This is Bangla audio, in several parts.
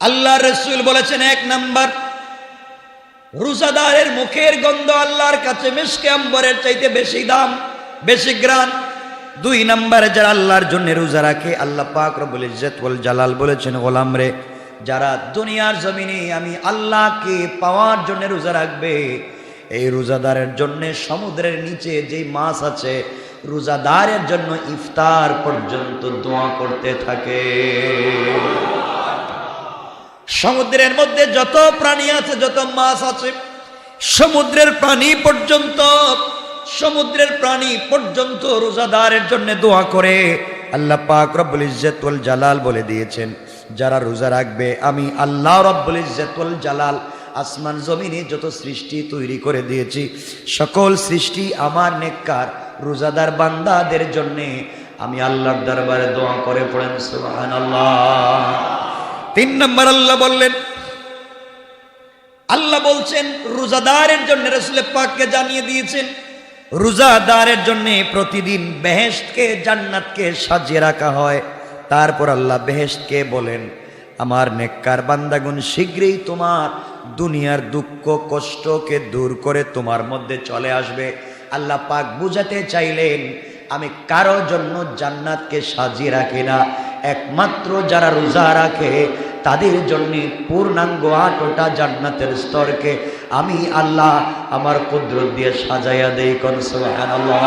আল্লাহ রসুল বলেছেন, 1 নাম্বার, রোজাদারের মুখের গন্ধ আল্লাহর কাছে মিশকে আম্বরের চাইতে বেশি দাম, বেশি গ্রান। 2 নাম্বার, যারা আল্লাহর জন্য রোজা রাখে, আল্লাহ পাক রব্বুল ইজ্জত ওয়াল জালাল বলেছেন, গোলাম রে, যারা দুনিয়ার জমিনে আমি আল্লাহকে পাওয়ার জন্য রোজা রাখবে, এই রোজাদারের জন্য সমুদ্রের নিচে যে মাছ আছে, রোজাদারের জন্য ইফতার পর্যন্ত দোয়া করতে থাকে। সমুদ্রের মধ্যে যত প্রাণী আছে, যত মাছ আছে, সমুদ্রের প্রাণী পর্যন্ত রোজাদারের জন্য দোয়া করে। আল্লাহ পাক রব্বুল ইজ্জত ওয়াল জালাল বলে দিয়েছেন, যারা রোজা রাখবে, আমি আল্লাহ রব্বুল ইজ্জত ওয়াল জালাল আসমান জমিনে যত সৃষ্টি তৈরি করে দিয়েছি, সকল সৃষ্টি আমার নেককার রোজাদার বান্দাদের জন্য আমি আল্লাহর দরবারে দোয়া করে। পড়েন সুবহানাল্লাহ। 3 নম্বর, আল্লাহ বলছেন রোজাদারের জন্য, রাসূল পাককে জানিয়ে দিয়েছেন, রোজাদারের জন্য প্রতিদিন বেহেশতকে, জান্নাতকে সাজিয়ে রাখা হয়। তারপর আল্লাহ বেহেশতকে বলেন, আমার নেককার বান্দাগুন শীঘ্রই তোমার দুনিয়ার দুঃখ কষ্টকে দূর করে তোমার মধ্যে চলে আসবে। আল্লাহ পাক বুঝাতে চাইলেন, আমি কারো জন্য জান্নাতকে সাজিয়ে রাখি না, একমাত্র যারা রোজা রাখে তাদের জন্য পূর্ণাঙ্গ 8টা জান্নাতের স্তরকে আমি আল্লাহ আমার কুদরত দিয়ে সাজাইয়া দেই। কোন সুবহানাল্লাহ।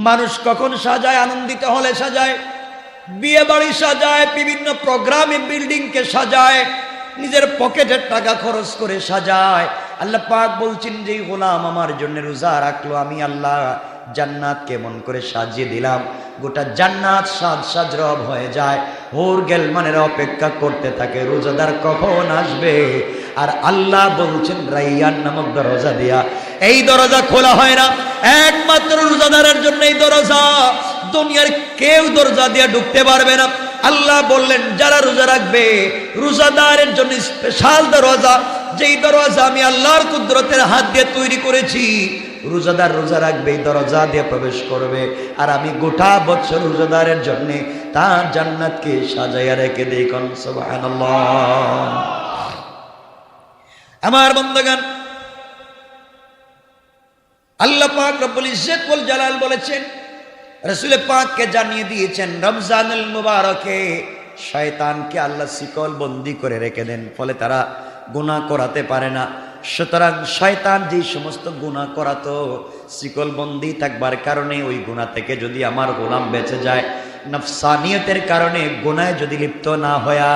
মানুষ কখন সাজায়? আনন্দিত হলে সাজায়, বিয়ে বাড়ি সাজায়, বিভিন্ন প্রোগ্রামে বিল্ডিংকে সাজায়, নিজের পকেটের টাকা খরচ করে সাজায়। আল্লাহ পাক বলছেন, যে গোলাম আমার জন্য রোজা রাখলো, আমি আল্লাহ জান্নাত কেমন করে সাজিয়ে দিলাম, গোটা জান্নাত সাজ রব হয়ে যায়, হোর গেলমানের অপেক্ষা করতে থাকে রোজাদার কখন আসবে। আর আল্লাহ বলছেন, রাইয়ান নামক দরজা দিয়া, এই দরজা খোলা হয় না, একমাত্র রোজাদারের জন্য এই দরজা, দুনিয়ার কেউ দরজা দিয়া ঢুকতে পারবে না। আল্লাহ বললেন, যারা রোজা রাখবে, রোজাদারের জন্য স্পেশাল দরজা, যেই দরজা আমি আল্লাহর কুদরতের হাত দিয়ে তৈরি করেছি, রোজাদার রোজা রাখবে, এই দরজা দিয়ে প্রবেশ করবে, আর আমি গোটা বছর রোজাদারের জন্য তার জান্নাতকে সাজাইয়া রেখে দেই। কোন সুবহানাল্লাহ। আমার বন্ধুগণ, আল্লাহ পাক রব্বুল ইজ্জত ওয়াল জালাল বলেছেন, রাসূল পাককে জানিয়ে দিয়েছেন, রমজানুল মুবারকে শয়তানকে আল্লাহ শিকল বন্দি করে রেখে দেন, ফলে তারা গুনাহ করাতে পারে না। সুতরাং শয়তান যে সমস্ত গুনাহ করাতো, শিকল বন্দি থাকবার কারণে ওই গুনাহ থেকে যদি আমার গোলাম বেঁচে যায়, নফসানিয়তের কারণে গুনাহে যদি লিপ্ত না হয়া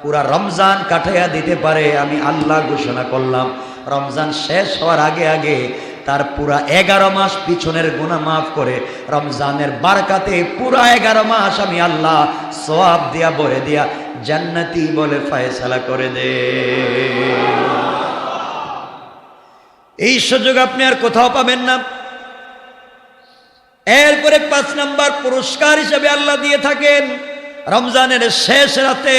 পুরা রমজান কাটাইয়া দিতে পারে, আমি আল্লাহ ঘোষণা করলাম, রমজান শেষ হওয়ার আগে আগে তার পুরা 11 মাস পিছনের গুনাহ মাফ করে রমজানের বারকাতে পুরা 11 মাস আমি আল্লাহ সওয়াব দিয়া ভরে দিয়া জান্নাতি বলে ফয়সালা করে দে। এই সুযোগ আপনি আর কোথাও পাবেন না। এরপরে 5 নম্বর পুরস্কার হিসেবে আল্লাহ দিয়ে থাকেন, রমজানের শেষ রাতে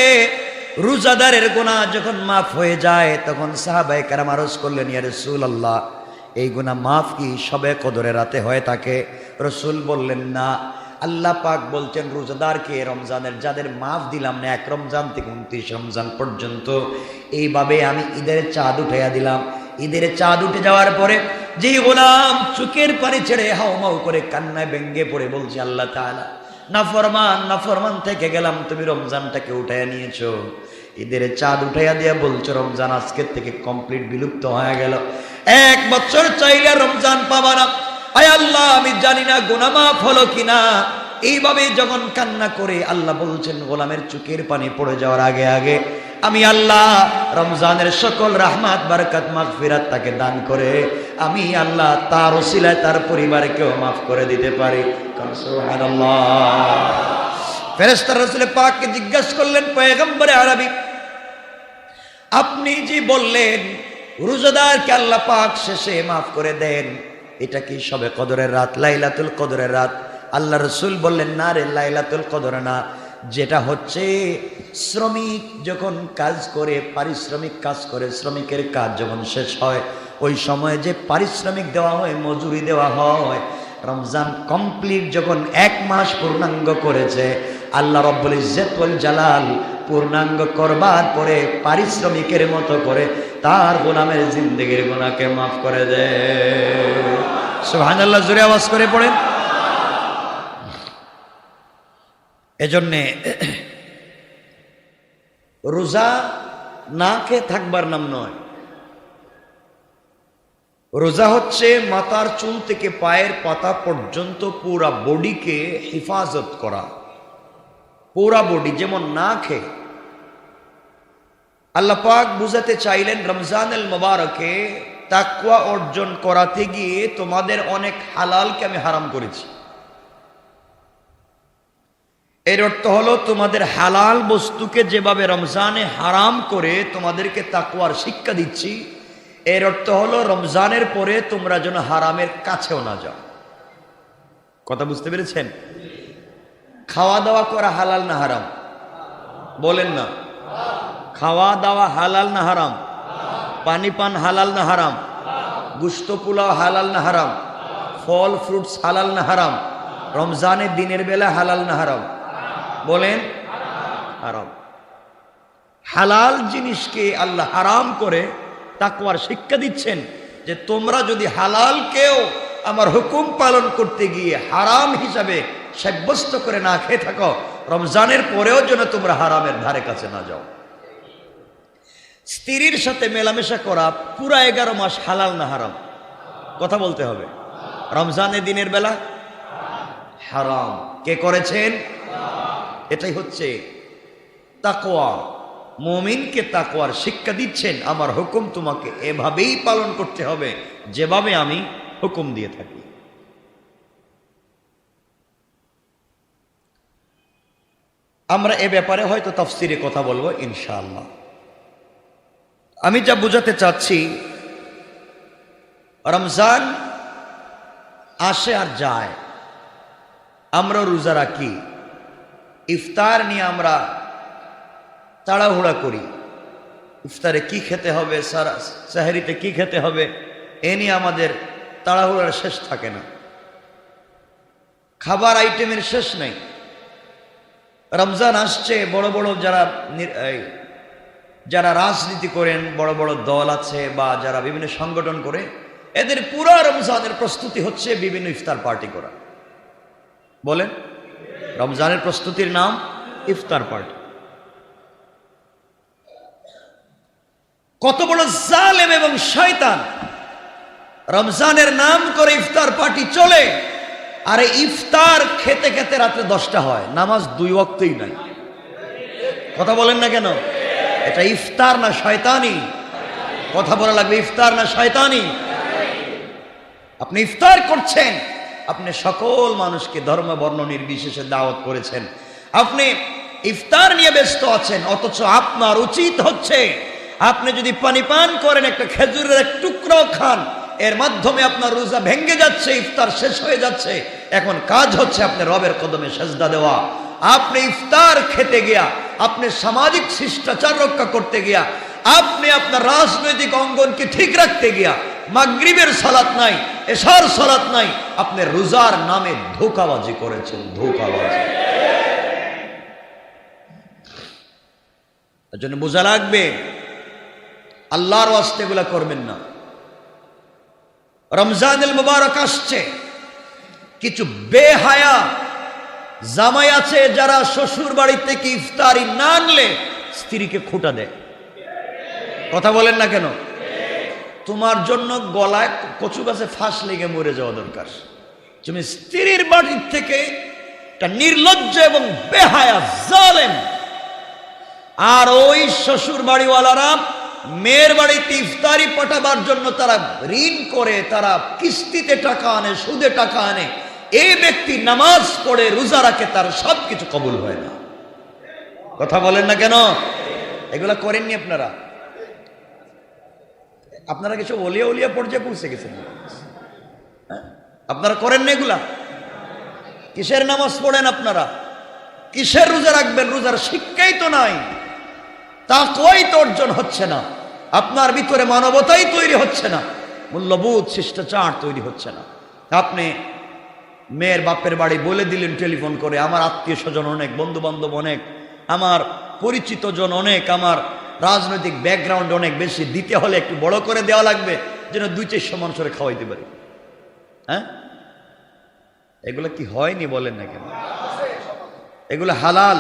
রোজাদারের গুনাহ যখন মাফ হয়ে যায়, তখন সাহাবায়ে কেরাম আরজ করলেন, ইয়া রাসূলুল্লাহ, এই গুনাহ মাফ কি সবে কদরের রাতে হয়ে থাকে? রাসূল বললেন, না, আল্লাহ পাক বলছেন রোজাদারকে রমজানের যাদের মাফ দিলাম না 1 রমজান থেকে 29 রমজান পর্যন্ত, এইভাবে আমি ঈদের চাঁদ উঠাইয়া দিলাম। ঈদের চাঁদ উঠে যাওয়ার পরে যে গোলাম চোখের পানি ছেড়ে হাউমাউ করে কান্নায় ভেঙ্গে পড়ে বলছে, আল্লাহ তাআলা, নাফরমান থেকে গেলাম, তুমি রমজানটাকে উঠাইয়া নিয়েছো, ঈদের চাঁদ উঠাইয়া দিয়া বলছো রমজান আজকের থেকে কমপ্লিট বিলুপ্ত হয়ে গেল, 1 বছর চাইলে রমজান পাবা না, আয় আল্লাহ আমি জানি না গুনাহ মাফ হলো কিনা। এইভাবে যখন কান্না করে আল্লাহ বলছেন, গোলামের চোখের পানি পড়ে যাওয়ার আগে আগে আমি আল্লাহ রমজানের সকল রাহমাত বারাকাত মাগফিরাত তাকে দান করে আমি আল্লাহ তার ওসিলায় তার পরিবারকেও মাফ করে দিতে পারি। সুবহানাল্লাহ। ফেরেশতা রাসূল পাককে জিজ্ঞাসা করলেন, পয়গম্বরে আরবি, আপনি যে বললেন রোজাদারকে আল্লাহ পাক শেষে মাফ করে দেন, এটা কি সবে কদরের রাত, লাইলাতুল কদরের রাত? আল্লাহ রাসূল বললেন, না রে, লাইলাতুল কদর না, যেটা হচ্ছে শ্রমিক যখন কাজ করে, পারিশ্রমিক কাজ করে, শ্রমিকের কাজ যখন শেষ হয়, ওই সময় যে পারিশ্রমিক দেওয়া হয়, মজুরি দেওয়া হয়, রমজান কমপ্লিট যখন 1 মাস পূর্ণাঙ্গ করেছে, আল্লাহ রব্বুল ইজ্জত ওয়াল জালাল পূর্ণাঙ্গ করবার পরে পারিশ্রমিকের মতো করে তার গোলামের জিন্দেগির গুনাহকে মাফ করে দেয়। সুবহানাল্লাহ, জোরে আওয়াজ করে পড়েন। এজন্যে রোজা না খেয়ে থাকবার নাম নয়। রোজা হচ্ছে মাথার চুল থেকে পায়ের পাতা পর্যন্ত পুরা বডিকে হেফাজত করা, পুরা বডি, যেমন না খেয়ে। আল্লাহ পাক বুঝাতে চাইলেন রমজানুল মুবারকে তাকওয়া অর্জন করাতে গিয়ে তোমাদের অনেক হালালকে আমি হারাম করেছি। এর অর্থ হলো তোমাদের হালাল বস্তুকে যেভাবে রমজানে হারাম করে তোমাদেরকে তাকওয়ার শিক্ষা দিচ্ছি, এর অর্থ হলো রমজানের পরে তোমরা যেন হারামের কাছেও না যাও। কথা বুঝতে পেরেছেন? খাওয়া দাওয়া করা হালাল না হারাম? বলেন না। খাওয়া দাওয়া হালাল না হারাম? পানি পান হালাল না হারাম? গুস্ত পোলাও হালাল না হারাম? ফল ফ্রুটস হালাল না হারাম? রমজানের দিনের বেলা হালাল না হারাম? বলেন হারাম। হালাল জিনিসকে আল্লাহ হারাম করে তাকওয়ার শিক্ষা দিচ্ছেন যে তোমরা যদি হালালকেও আমার হুকুম পালন করতে গিয়ে হারাম হিসাবে সাব্যস্ত করে না খেয়ে থাকো, রমজানের পরেও যেন তোমরা হারামের ধারে কাছে না যাও। স্ত্রীর সাথে মেলামেশা করা পুরা 11 মাস হালাল না হারাম? কথা বলতে হবে। রমজানের দিনের বেলা হারাম। কে করেছেন? এটাই হচ্ছে তাকওয়া। মুমিনকে তাকওয়ার শিক্ষা দিচ্ছেন, আমার হুকুম তোমাকে এভাবেই পালন করতে হবে যেভাবে আমি হুকুম দিয়ে থাকি। আমরা এ ব্যাপারে হয়তো তাফসিরে কথা বলবো ইনশাআল্লাহ। আমি যা বোঝাতে চাচ্ছি, রমজান আসে আর যায়, আমরা রোজা রাখি, ইফতার নিয়ে আমরা তাড়াহুড়া করি। ইফতারে কি খেতে হবে, সাহরিতে কি খেতে হবে, এ নিয়ে আমাদের তাড়াহুড়ার শেষ থাকে না। খাবার আইটেমের শেষ নেই। রমজান আসছে, বড় বড় যারা রাজনীতি করেন, বড় বড় দল আছে বা যারা বিভিন্ন সংগঠন করে, এদের পুরা রমজানের প্রস্তুতি হচ্ছে বিভিন্ন ইফতার পার্টি করা। বলেন, রমজানের প্রস্তুতির নাম ইফতার পার্টি। কত বড় জালেম এবং শয়তান! রমজানের নাম করে ইফতার পার্টি চলে, আর ইফতার খেতে খেতে রাত্রে 10টা হয়, নামাজ 2 ওয়াক্তই নাই। কথা বলেন না কেন? এটা ইফতার না শয়তানি? কথা বলা লাগবে, ইফতার না শয়তানি? আপনি ইফতার করছেন, আপনি সকল মানুষকে ধর্ম বর্ণ নির্বিশেষে দাওয়াত করেছেন, আপনি ইফতার নিয়ে ব্যস্ত আছেন, অথচ আপনার উচিত হচ্ছে আপনি যদি পানি পান করেন, একটা খেজুরের এক টুকরাও খান, এর মাধ্যমে আপনার রোজা ভেঙে যাচ্ছে, ইফতার শেষ হয়ে যাচ্ছে। এখন কাজ হচ্ছে আপনি রবের কদমে সেজদা দেওয়া। আপনি ইফতার খেতে গিয়া, আপনি সামাজিক শিষ্টাচার রক্ষা করতে গিয়া, আপনি আপনার রাজনৈতিক অঙ্গনকে ঠিক রাখতে গিয়া মাগরিবের সালাত নাই, এশার সালাত নাই, আপনি রোজার নামে ধোঁকাবাজি করেছেন। ধোঁকাবাজি। এর জন্য বোঝা লাগবে, আল্লাহর ওয়াস্তে এগুলা করবেন না। রমজানুল মুবারক আসছে, কিছু বেহায়া জামাই আছে যারা শ্বশুর বাড়ি থেকে ইফতারি না আনলে স্ত্রীকে খোঁটা দেয়। কথা বলেন না কেন? তোমার জন্য গলায় কচু গাছে ফাঁস লেগে মরে যাওয়া দরকার। তুমি স্ত্রীর বাড়ির থেকে একটা নির্লজ্জ এবং বেহায়া জালেম, আর ওই শ্বশুর বাড়িওয়ালারা মেয়ের বাড়িতে ইফতারি পাঠাবার জন্য তারা ঋণ করে, তারা কিস্তিতে টাকা আনে, সুদে টাকা আনে। এই ব্যক্তি নামাজ পড়ে, রোজা রাখে, তার সবকিছু কবুল হয় না। কথা বলেন না কেন? এগুলা করেননি আপনারা? আপনারা কিছু ওলিয়া ওলিয়া পর্যায়ে পৌঁছে গেছেন, আপনারা করেন না এগুলা? কিসের নামাজ পড়েন আপনারা? কিসের রোজা রাখবেন? রোজার শিক্ষাই তো নাই, তাকওয়াই তো অর্জন হচ্ছে না, আপনার ভিতরে মানবতাই তৈরি হচ্ছে না, মূল্যবোধ শিষ্টাচার তৈরি হচ্ছে না। আপনি মেয়ের বাপের বাড়ি বলে দিলেন টেলিফোন করে, আমার আত্মীয় স্বজন অনেক, বন্ধু বান্ধব অনেক, আমার পরিচিত জন অনেক, আমার রাজনৈতিক ব্যাকগ্রাউন্ড অনেক বেশি, দিতে হলে একটু বড় করে দেওয়া লাগবে যেন 2-400 মানুষের খাওয়াইতে পারি। হ্যাঁ, এগুলো কি হয়নি বলেন না কেন? এগুলো হালাল,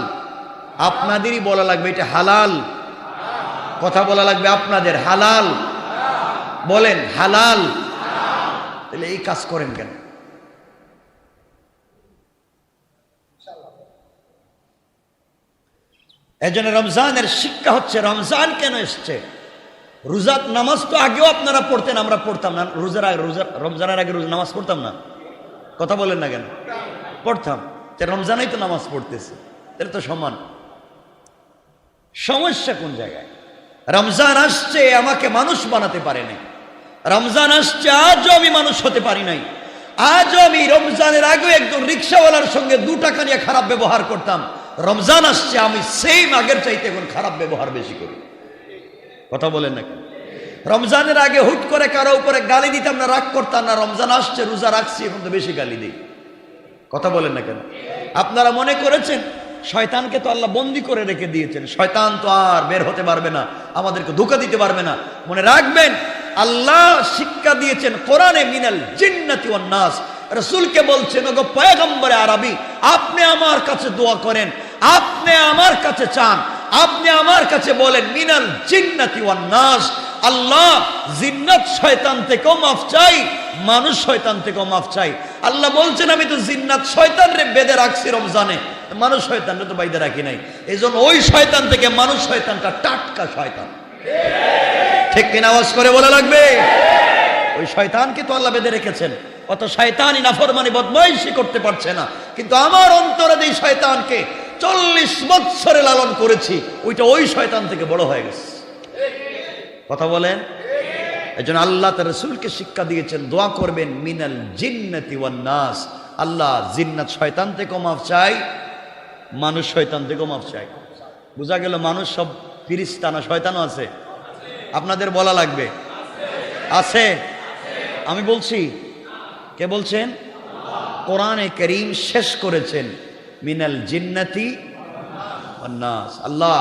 আপনাদেরই বলা লাগবে এটা হালাল, কথা বলা লাগবে আপনাদের, হালাল বলেন, হালাল। তাহলে এই কাজ করেন কেন? এজন্য রমজানের শিক্ষা হচ্ছে, রমজান কেন এসছে? রোজার নামাজ তো আগেও আপনারা পড়তেন, আমরা পড়তাম না? রমজানের আগে রোজা নামাজ পড়তাম না? কথা বলেন না কেন? পড়তাম। রমজানেই তো নামাজ পড়তেছে, তাহলে তো সমান। সমস্যা কোন জায়গায়? রমজান আসছে আমাকে মানুষ বানাতে পারে নাই। রমজান আসছে আজও আমি মানুষ হতে পারি নাই। আজও আমি রমজানের আগে একজন রিক্সাওয়ালার সঙ্গে 2 টাকা নিয়ে খারাপ ব্যবহার করতাম। রমজান আসছে আমি সেম আগের চাইতে এখন খারাপ ব্যবহার বেশি করি। কথা বলেন না কেন? রমজানের আগে হুট করে কারো উপরে গালি দিতাম না, রাগ করতাম না। রমজান আসছে, রোজা রাখছি, এখন তো বেশি গালি দিই। কথা বলেন না কেন? আপনারা মনে করেছেন শয়তানকে তো আল্লাহ বন্দি করে রেখে দিয়েছেন, শয়তান তো আর বের হতে পারবে না, আমাদেরকে ধোঁকা দিতে পারবে না। মনে রাখবেন আল্লাহ শিক্ষা দিয়েছেন কোরআনে, মিনাল জিন্নাতি ওয়ান নাস। রাসূলকে বলছেন, ওগো পয়গম্বরে আরবি, আপনি আমার কাছে দোয়া করেন, আপনি আমার কাছে চান, আপনি আমার কাছে বলেন, মিনাল জিন্নাতি ওয়ান নাস। আল্লাহ জিন্নাত শয়তান থেকেও মাফ চাই, মানুষ শয়তান থেকেও মাফ চাই। আল্লাহ বলছেন আমি তো জিন্নাত শয়তান রে বেঁধে রাখছি রমজানে, মানুষ শয়তান রে তো বাইধে রাখি নাই। এই জন্য ওই শয়তান থেকে মানুষ শয়তানটা টাটকা শয়তান। ঠিক কিনা? আওয়াজ করে বলা লাগবে। ওই শয়তানকে তো আল্লাহ বেঁধে রেখেছেন, অত শয়তানি নাফরমানি বদমাইশি করতে পারছে না। কিন্তু আমার অন্তরে যে শয়তানকে 40 বছরে লালন করেছি, ওইটা ওই শয়তান থেকে বড় হয়ে গেছে। কথা বলেন। এই জন্য আল্লাহ তার রাসূলকে শিক্ষা দিয়েছেন, দোয়া করবেন মিনাল জিন্নাতি ওয়ান নাস। আল্লাহ জিন্নাত শয়তান থেকেও মাফ চাই, মানুষ শয়তান থেকেও মাফ চাই। বোঝা গেল মানুষ সব ফিরিস্তা না শয়তানও আছে? আপনাদের বলা লাগবে আছে। আমি বলছি, কে বলছেন? কোরআনে কারীম শেষ করেছেন মিনাল জিন্নাতি ওয়ান নাস। আল্লাহ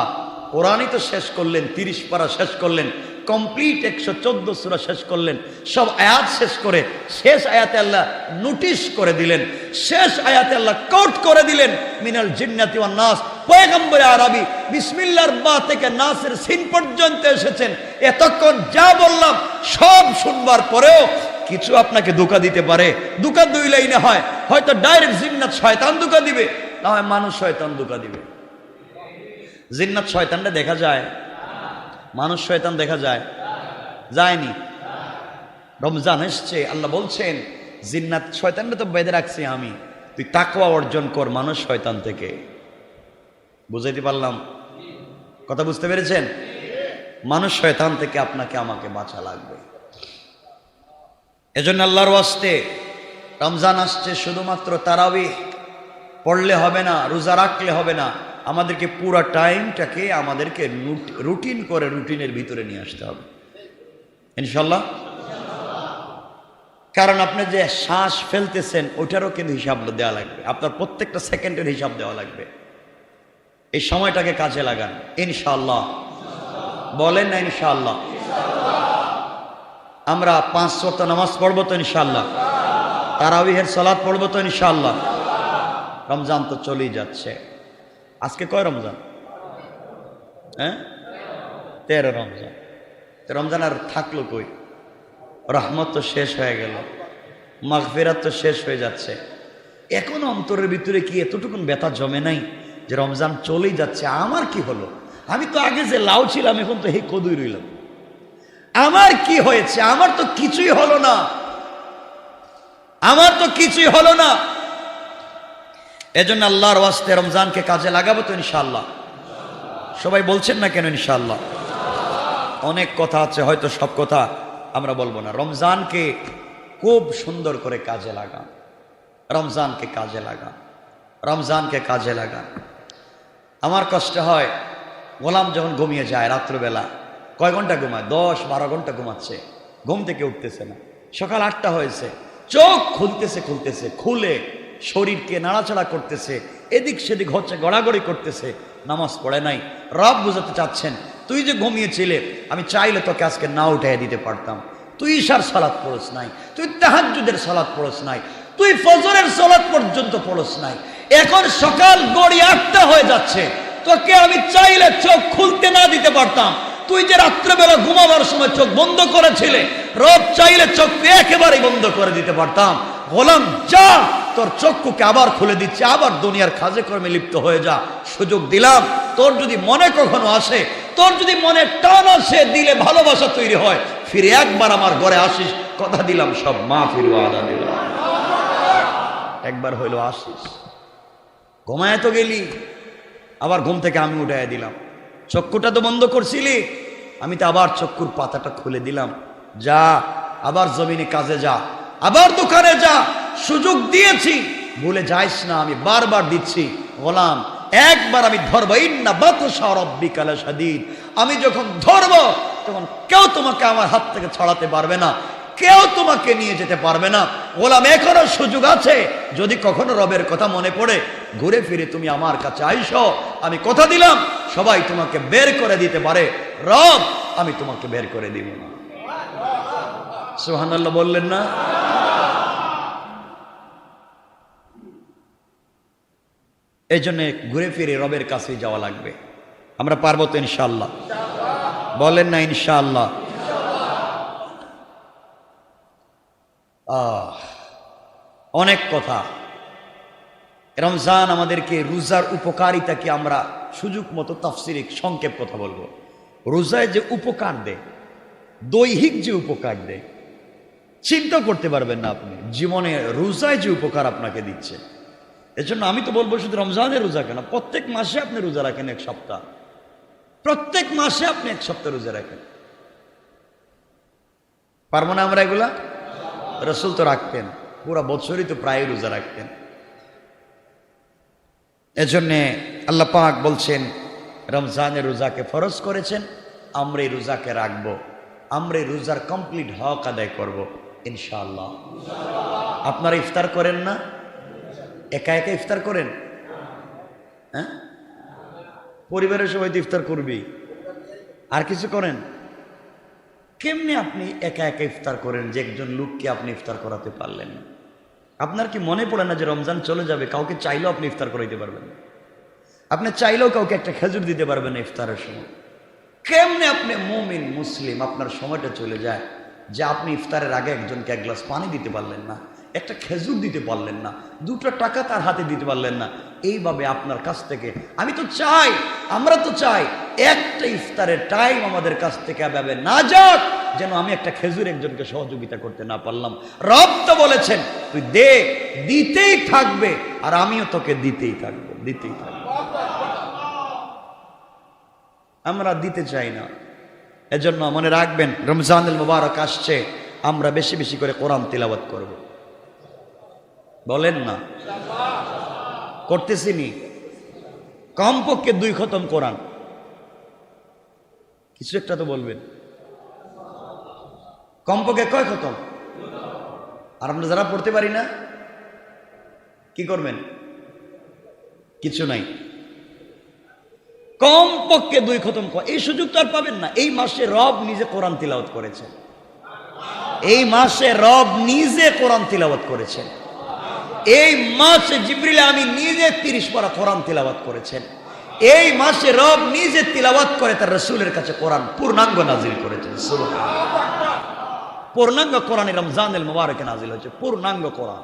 কোরআনই তো শেষ করলেন, 30 পারা শেষ করলেন, কমপ্লিট 114 সূরা শেষ করলেন, সব আয়াত শেষ করে শেষ আয়াতে আল্লাহ নোটিশ করে দিলেন, শেষ আয়াতে আল্লাহ কোট করে দিলেন মিনাল জিন্নাতি ওয়ান নাস। পয়গম্বরে আরবি বিসমিল্লাহর বা থেকে নাসের সিন পর্যন্ত এসেছেন। এতক্ষণ যা বললাম সব শুনবার পরেও কিছু আপনাকে ধোঁকা দিতে পারে। ধোঁকা 2 লাইনে হয়, হয়তো ডাইরেক্ট জিন্নাত শয়তান ধোঁকা দিবে, না হয় মানুষ শয়তান ধোঁকা দিবে। জিন্নাত শয়তানটা দেখা যায়, মানুষ শয়তান দেখা যায়? যায়নি। রমজান এসছে, আল্লাহ বলছেন জিন্নাত শয়তানটা তো বেঁধে রাখছি আমি, তুই তাকওয়া অর্জন কর মানুষ শয়তান থেকে। বুঝাইতে পারলাম? কথা বুঝতে পেরেছেন? মানুষ শয়তান থেকে আপনাকে আমাকে বাঁচা লাগবে। এজন্য আল্লাহর ওয়াস্তে রমজান আসছে, শুধুমাত্র তারাবিহ পড়লে হবে না, রোজা রাখলে হবে না, আমাদেরকে পুরো টাইমটাকে আমাদেরকে রুটিন করে রুটিনের ভিতরে নিয়ে আসতে হবে ইনশাল্লাহ। কারণ আপনি যে শ্বাস ফেলতেছেন ওইটারও কিন্তু হিসাব দেওয়া লাগবে, আপনার প্রত্যেকটা সেকেন্ডের হিসাব দেওয়া লাগবে। এই সময়টাকে কাজে লাগান ইনশাআল্লাহ। বলেন না ইনশাআল্লাহ? আমরা 5 ওয়াক্ত নামাজ পড়বো তো ইনশাআল্লাহ, তারাবিহের সালাত পড়বো তো ইনশাআল্লাহ। রমজান তো চলেই যাচ্ছে, আজকে কয় রমজান? 13 রমজান। রমজান আর থাকলো কই? রহমত তো শেষ হয়ে গেল, মাগফিরাত তো শেষ হয়ে যাচ্ছে। এখনো অন্তরের ভিতরে কি এতটুকুন ব্যথা জমে নাই যে রমজান চলেই যাচ্ছে, আমার কি হলো? আমি তো আগে যে লাউ ছিলাম এখন তো এই কদুই রইলাম, আমার কি হয়েছে? আমার তো কিছুই হলো না, আমার তো কিছুই হলো না। এজন্য আল্লাহর ওয়াস্তে রমজানকে কাজে লাগাবো তো ইনশাআল্লাহ। সবাই বলছেন না কেন ইনশাআল্লাহ? অনেক কথা আছে, হয়তো সব কথা আমরা বলবো না। রমজানকে খুব সুন্দর করে কাজে লাগান, রমজানকে কাজে লাগান, রমজানকে কাজে লাগান। আমার কষ্ট হয় গোলাম যখন ঘুমিয়ে যায় রাত্রবেলা, কয় ঘন্টা ঘুমায়? 10-12 ঘন্টা ঘুমাচ্ছে, ঘুম থেকে উঠতেছে না। সকাল 8টা হয়েছে, চোখ খুলতেছে খুলে শরীরকে নাড়াচাড়া করতেছে, এদিক সেদিক হচ্ছে, গড়াগড়ি করতেছে, নামাজ পড়ে নাই। রব বুঝাতে চাচ্ছেন, তুই যে ঘুমিয়েছিলে, আমি চাইলে তোকে আজকে না উঠাই দিতে পারতাম। তুই ঈশার সালাত পড়স নাই, তুই তাহাজ্জুদের সালাত পড়স নাই, তুই ফজরের সালাত পর্যন্ত পড়স নাই। এখন সকাল গড়ি 8টা হয়ে যাচ্ছে, তোকে আমি চাইলে চোখ খুলতে না দিতে পারতাম। তুই যে রাত্রেবেলা ঘুমাবার সময় চোখ বন্ধ করেছিলে, রব চাইলে চোখ একেবারেই বন্ধ করে দিতে পারতাম। গোলাম যা, তোর চক্ষুকে আবার খুলে দিচ্ছে, আবার দুনিয়ার কাজে কর্মে লিপ্ত হয়ে যা, সুযোগ দিলাম। তোর যদি মনে কখনো আসে, তোর যদি মনে টান আসে, দিলে ভালোবাসা তৈরি হয়, ফিরে একবার আমার ঘরে আসিস, কথা দিলাম সব মাহফিল ওয়াদা দিলাম। একবার হইলো আসিস। ঘুমায় তো গেলি, আবার ঘুম থেকে আমি উঠাই দিলাম। চক্ষুটা তো বন্ধ করছিলি, আমি তো আবার চক্ষুর পাতাটা খুলে দিলাম। যা, আবার জমিনে কাজে যা, আবার দোকানে যা, সুযোগ দিয়েছি, ভুলে যাইস না, আমি বারবার দিচ্ছি। গোলাম একবার আমি ধরবো, ইন্না বাতশা রাব্বিকা লাশাদীদ। আমি যখন ধরবো, তখন কেউ তোমাকে আমার হাত থেকে ছড়াতে পারবে না, কেউ তোমাকে নিয়ে যেতে পারবে না। গোলাম এখনো সুযোগ আছে, যদি কখনো রবের কথা মনে পড়ে, ঘুরে ফিরে তুমি আমার কাছে আইসো। আমি কথা দিলাম, সবাই তোমাকে বের করে দিতে পারে, রব আমি তোমাকে বের করে দিব না। সুবহানাল্লাহ বললেন না? এই জন্য ঘুরে ফিরে রবের কাছে যাওয়া লাগবে। আমরা পারবো তো ইনশাআল্লাহ? বলেন না ইনশাআল্লাহ? অনেক কথা। রমজান আমাদেরকে রোজার উপকারিতা কি আমরা সুযোগ মতো তাফসিরে সংক্ষেপ কথা বলবো। রোজায় যে উপকার দেয়, দৈহিক যে উপকার দেয়, চিন্তা করতে পারবেন না আপনি জীবনে রোজায় যে উপকার আপনাকে দিচ্ছে। এজন্য আমি তো বলবো শুধু রমজানের রোজা কেন, প্রত্যেক মাসে আপনি রোজা রাখেন, এক সপ্তাহ, প্রত্যেক মাসে আপনি এক সপ্তাহ রোজা রাখেন। পারবো না আমরা এগুলা? রাসূল তো রাখতেন, পুরা বছরই তো প্রায় রোজা রাখতেন। এজন্যে আল্লাহ পাক বলছেন রমজানের রোজাকে ফরজ করেছেন, আমরা এই রোজাকে রাখবো, আমরা এই রোজার কমপ্লিট হক আদায় করব ইনশাআল্লাহ। আপনারা ইফতার করেন না? একা একা ইফতার করেন? হ্যাঁ, পরিবারের সবাই তো ইফতার করবি, আর কিছু করেন? কেমনে আপনি একা একা ইফতার করেন যে একজন লোককে আপনি ইফতার করাতে পারলেন না? আপনার কি মনে পড়ে না যে রমজান চলে যাবে, কাউকে চাইলেও আপনি ইফতার করাইতে পারবেন না? আপনি চাইলেও কাউকে একটা খেজুর দিতে পারবেন না ইফতারের সময়। কেমনে আপনি মুমিন মুসলিম, আপনার সময়টা চলে যায় যে আপনি ইফতারের আগে একজনকে এক গ্লাস পানি দিতে পারলেন না, একটা খেজুর দিতে পারলেন না, 2টা টাকা তার হাতে দিতে পারলেন না। এইভাবে আপনার কাছ থেকে আমি তো চাই, আমরা তো চাই একটা ইফতারের টাইম আমাদের কাছ থেকে এভাবে না যাক যেন আমি একটা খেজুর একজনকে সহযোগিতা করতে না পারলাম। রব তো বলেছেন তুই দে, দিতেই থাকবে, আর আমিও তোকে দিতেই থাকবো, দিতেই থাকবো। আমরা দিতে চাই না। এজন্য মনে রাখবেন রমজানুল মুবারক আসছে, আমরা বেশি বেশি করে কোরআন তিলাওয়াত করব। বলেন না? করতেছি নি? কমপক্ষে 2 খতম কোরআন, কিছু একটা তো বলবেন। কমপক্ষে কয় খতম? আর আমরা যারা পড়তে পারি না কি করবেন? কিছু নাই, কমপক্ষে 2 খতম। এই সুযোগ তো আর পাবেন না। এই মাসে রব নিজে কোরআন তিলাওয়াত করেছেন, এই মাসে রব নিজে কোরআন তিলাওয়াত করেছেন। এই মাসে জিবরিল আমিন নিজে 30 পারা কোরআন তিলাওয়াত করেছেন। এই মাসে রব নিজে তিলাওয়াত করে তার রাসূলের কাছে কোরআন পূর্ণাঙ্গ নাজিল করেছেন। সুবহানাল্লাহ, পূর্ণাঙ্গ কোরআন রমজানুল মুবারকে নাজিল হয়েছে, পূর্ণাঙ্গ কোরআন।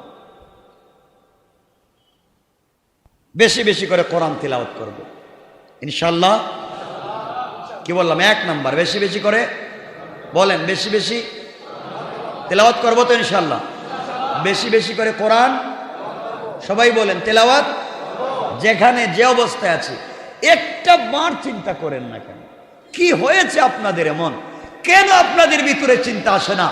বেশি বেশি করে কোরআন তিলাওয়াত করব ইনশাআল্লাহ। কি বললাম? 1 নাম্বার বেশি বেশি করে বলেন, বেশি বেশি তেলাওয়াত করবো তো ইনশাআল্লাহ। বেশি বেশি করে কোরআন সবাই বলেন তেলাওয়াত। যেখানে যে অবস্থায় আছে একটা বার চিন্তা করেন না কেন কি হয়েছে আপনাদের এমন, কেন আপনাদের ভিতরে চিন্তা আসে না?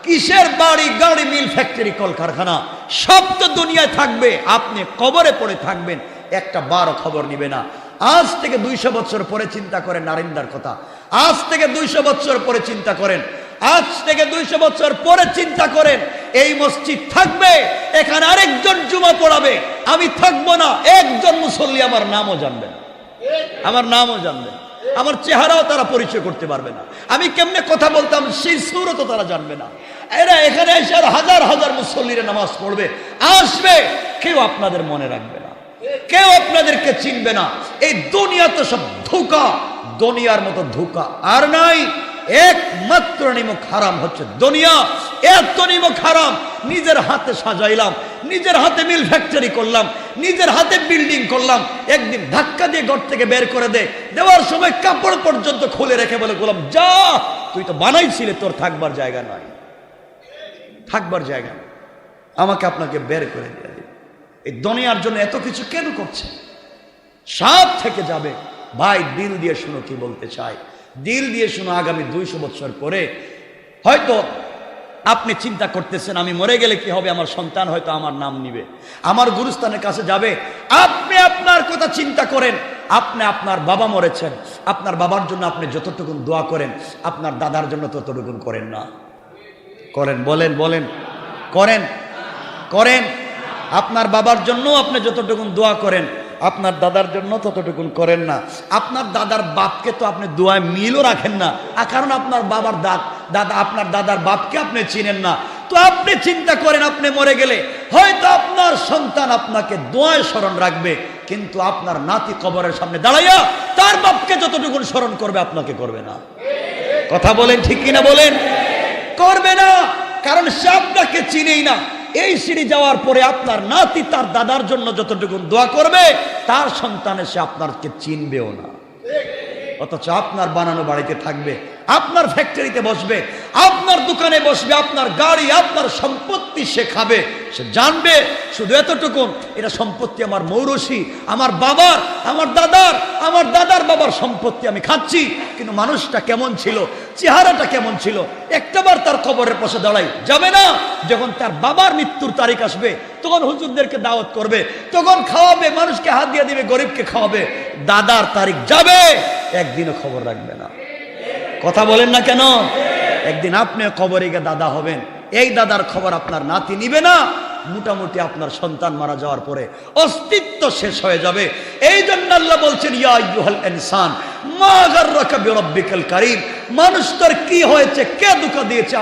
কিসের বাড়ি গাড়ি মিল ফ্যাক্টরি কলকারখানা সব তো দুনিয়ায় থাকবে, আপনি কবরে পড়ে থাকবেন, একটা বারও খবর নিবে না। আজ থেকে 200 বছর পরে চিন্তা করেন নারিন্দার কথা, আজ থেকে 200 বছর পরে চিন্তা করেন, আজ থেকে 200 বছর পরে চিন্তা করেন এই মসজিদ থাকবে, এখানে আরেকজন জুমা পড়াবে, আমি থাকবো না, একজন মুসল্লি আমার নামও জানবে না, আমার নামও জানবে না, আমার চেহারাও তারা পরিচয় করতে পারবে না, আমি কেমনে কথা বলতাম সেই সুরতও তারা জানবে না। এরা এখানে এসে আর হাজার হাজার মুসল্লিরা নামাজ পড়বে, আসবে, কেউ আপনাদের মনে রাখবে না, কেউ আপনাদেরকে চিনবে না। এই দুনিয়া তো সব ধোঁকা, দুনিয়ার মতো ধোঁকা আর নাই। একমাত্র নিমক হারাম হচ্ছে দুনিয়া। এত নিমক হারাম, নিজের হাতে সাজাইলাম, নিজের হাতে মিল ফ্যাক্টরি করলাম, নিজের হাতে বিল্ডিং করলাম, একদিন ধাক্কা দিয়ে ঘর থেকে বের করে দেওয়ার সময় কাপড় পর্যন্ত খুলে রেখে বলে গোলাম যা, তুই তো বানাইছিলে, তোর থাকবার জায়গা নাই, থাকবার জায়গা নেই, আমাকে আপনাকে বের করে দিয়ে দিবে। এই দুনিয়ার জন্য এত কিছু কেন করছে? সব থেকে যাবে। ভাই দিল দিয়ে শুনো কি বলতে চাই, দিল দিয়ে শুনো। আগামী 200 বছর পরে হয়তো আপনি চিন্তা করতেছেন আমি মরে গেলে কি হবে, আমার সন্তান হয়তো আমার নাম নিবে, আমার গুরুস্থানের কাছে যাবে। আপনি আপনার কথা চিন্তা করেন। আপনি আপনার বাবা মরেছেন, আপনার বাবার জন্য আপনি যতটুকু দোয়া করেন, আপনার দাদার জন্য ততটুকু করেন না? করেন? বলেন বলেন, করেন? করেন? আপনার বাবার জন্য আপনি যতটুকু দোয়া করেন, আপনার দাদার জন্য ততটুকুন করেন না। আপনার দাদার বাপকে তো আপনি দোয়ায় মিলও রাখেন না, কারণ আপনার বাবার দাদা আপনার দাদার বাপকে আপনি চিনেন না। তো আপনি চিন্তা করেন আপনি মরে গেলে হয়তো আপনার সন্তান আপনাকে দোয়ায় স্মরণ রাখবে, কিন্তু আপনার নাতি কবরের সামনে দাঁড়াইয়া তার বাপকে যতটুকুন স্মরণ করবে আপনাকে করবে না। কথা বলেন ঠিক কিনা বলেন? করবে না, কারণ সে আপনাকে চিনেই না। এই সিঁড়ি যাওয়ার পরে আপনার নাতি তার দাদার জন্য যতটুকু দোয়া করবে, তার সন্তানে সে আপনাকে চিনবেও না। অথচ আপনার বানানো বাড়িতে থাকবে, আপনার ফ্যাক্টরিতে বসবে, আপনার দোকানে বসবে, আপনার গাড়ি, আপনার সম্পত্তি সে খাবে, সে জানবে শুধু এতটুকুন, এটা সম্পত্তি আমার মৌরসি, আমার বাবার, আমার দাদার বাবার সম্পত্তি আমি খাচ্ছি। কিন্তু মানুষটা কেমন ছিল, চেহারাটা কেমন ছিল, একটাবার তার কবরের পাশে দাঁড়াই যাবে না। যখন তার বাবার মৃত্যুর তারিখ আসবে তখন হুজুরদেরকে দাওয়াত করবে, তখন খাওয়াবে, মানুষকে হাত দিয়ে দিবে, গরিবকে খাওয়াবে। দাদার তারিখ যাবে, একদিনও খবর রাখবে না। কথা বলেন না কেন? একদিন আপনি কবরে গিয়ে দাদা হবেন, এই দাদার খবর আপনার নাতি নিবে না। মোটামুটি আপনার সন্তান মারা যাওয়ার পরে অস্তিত্ব শেষ হয়ে যাবে। এই জন্য আল্লাহ বলছেন ইয়া আইয়ুহাল ইনসান মা গাররাকা বিরাব্বিকাল কারীম, মানুষ তোর কি হয়েছে, কে ধোঁকা দিয়েছে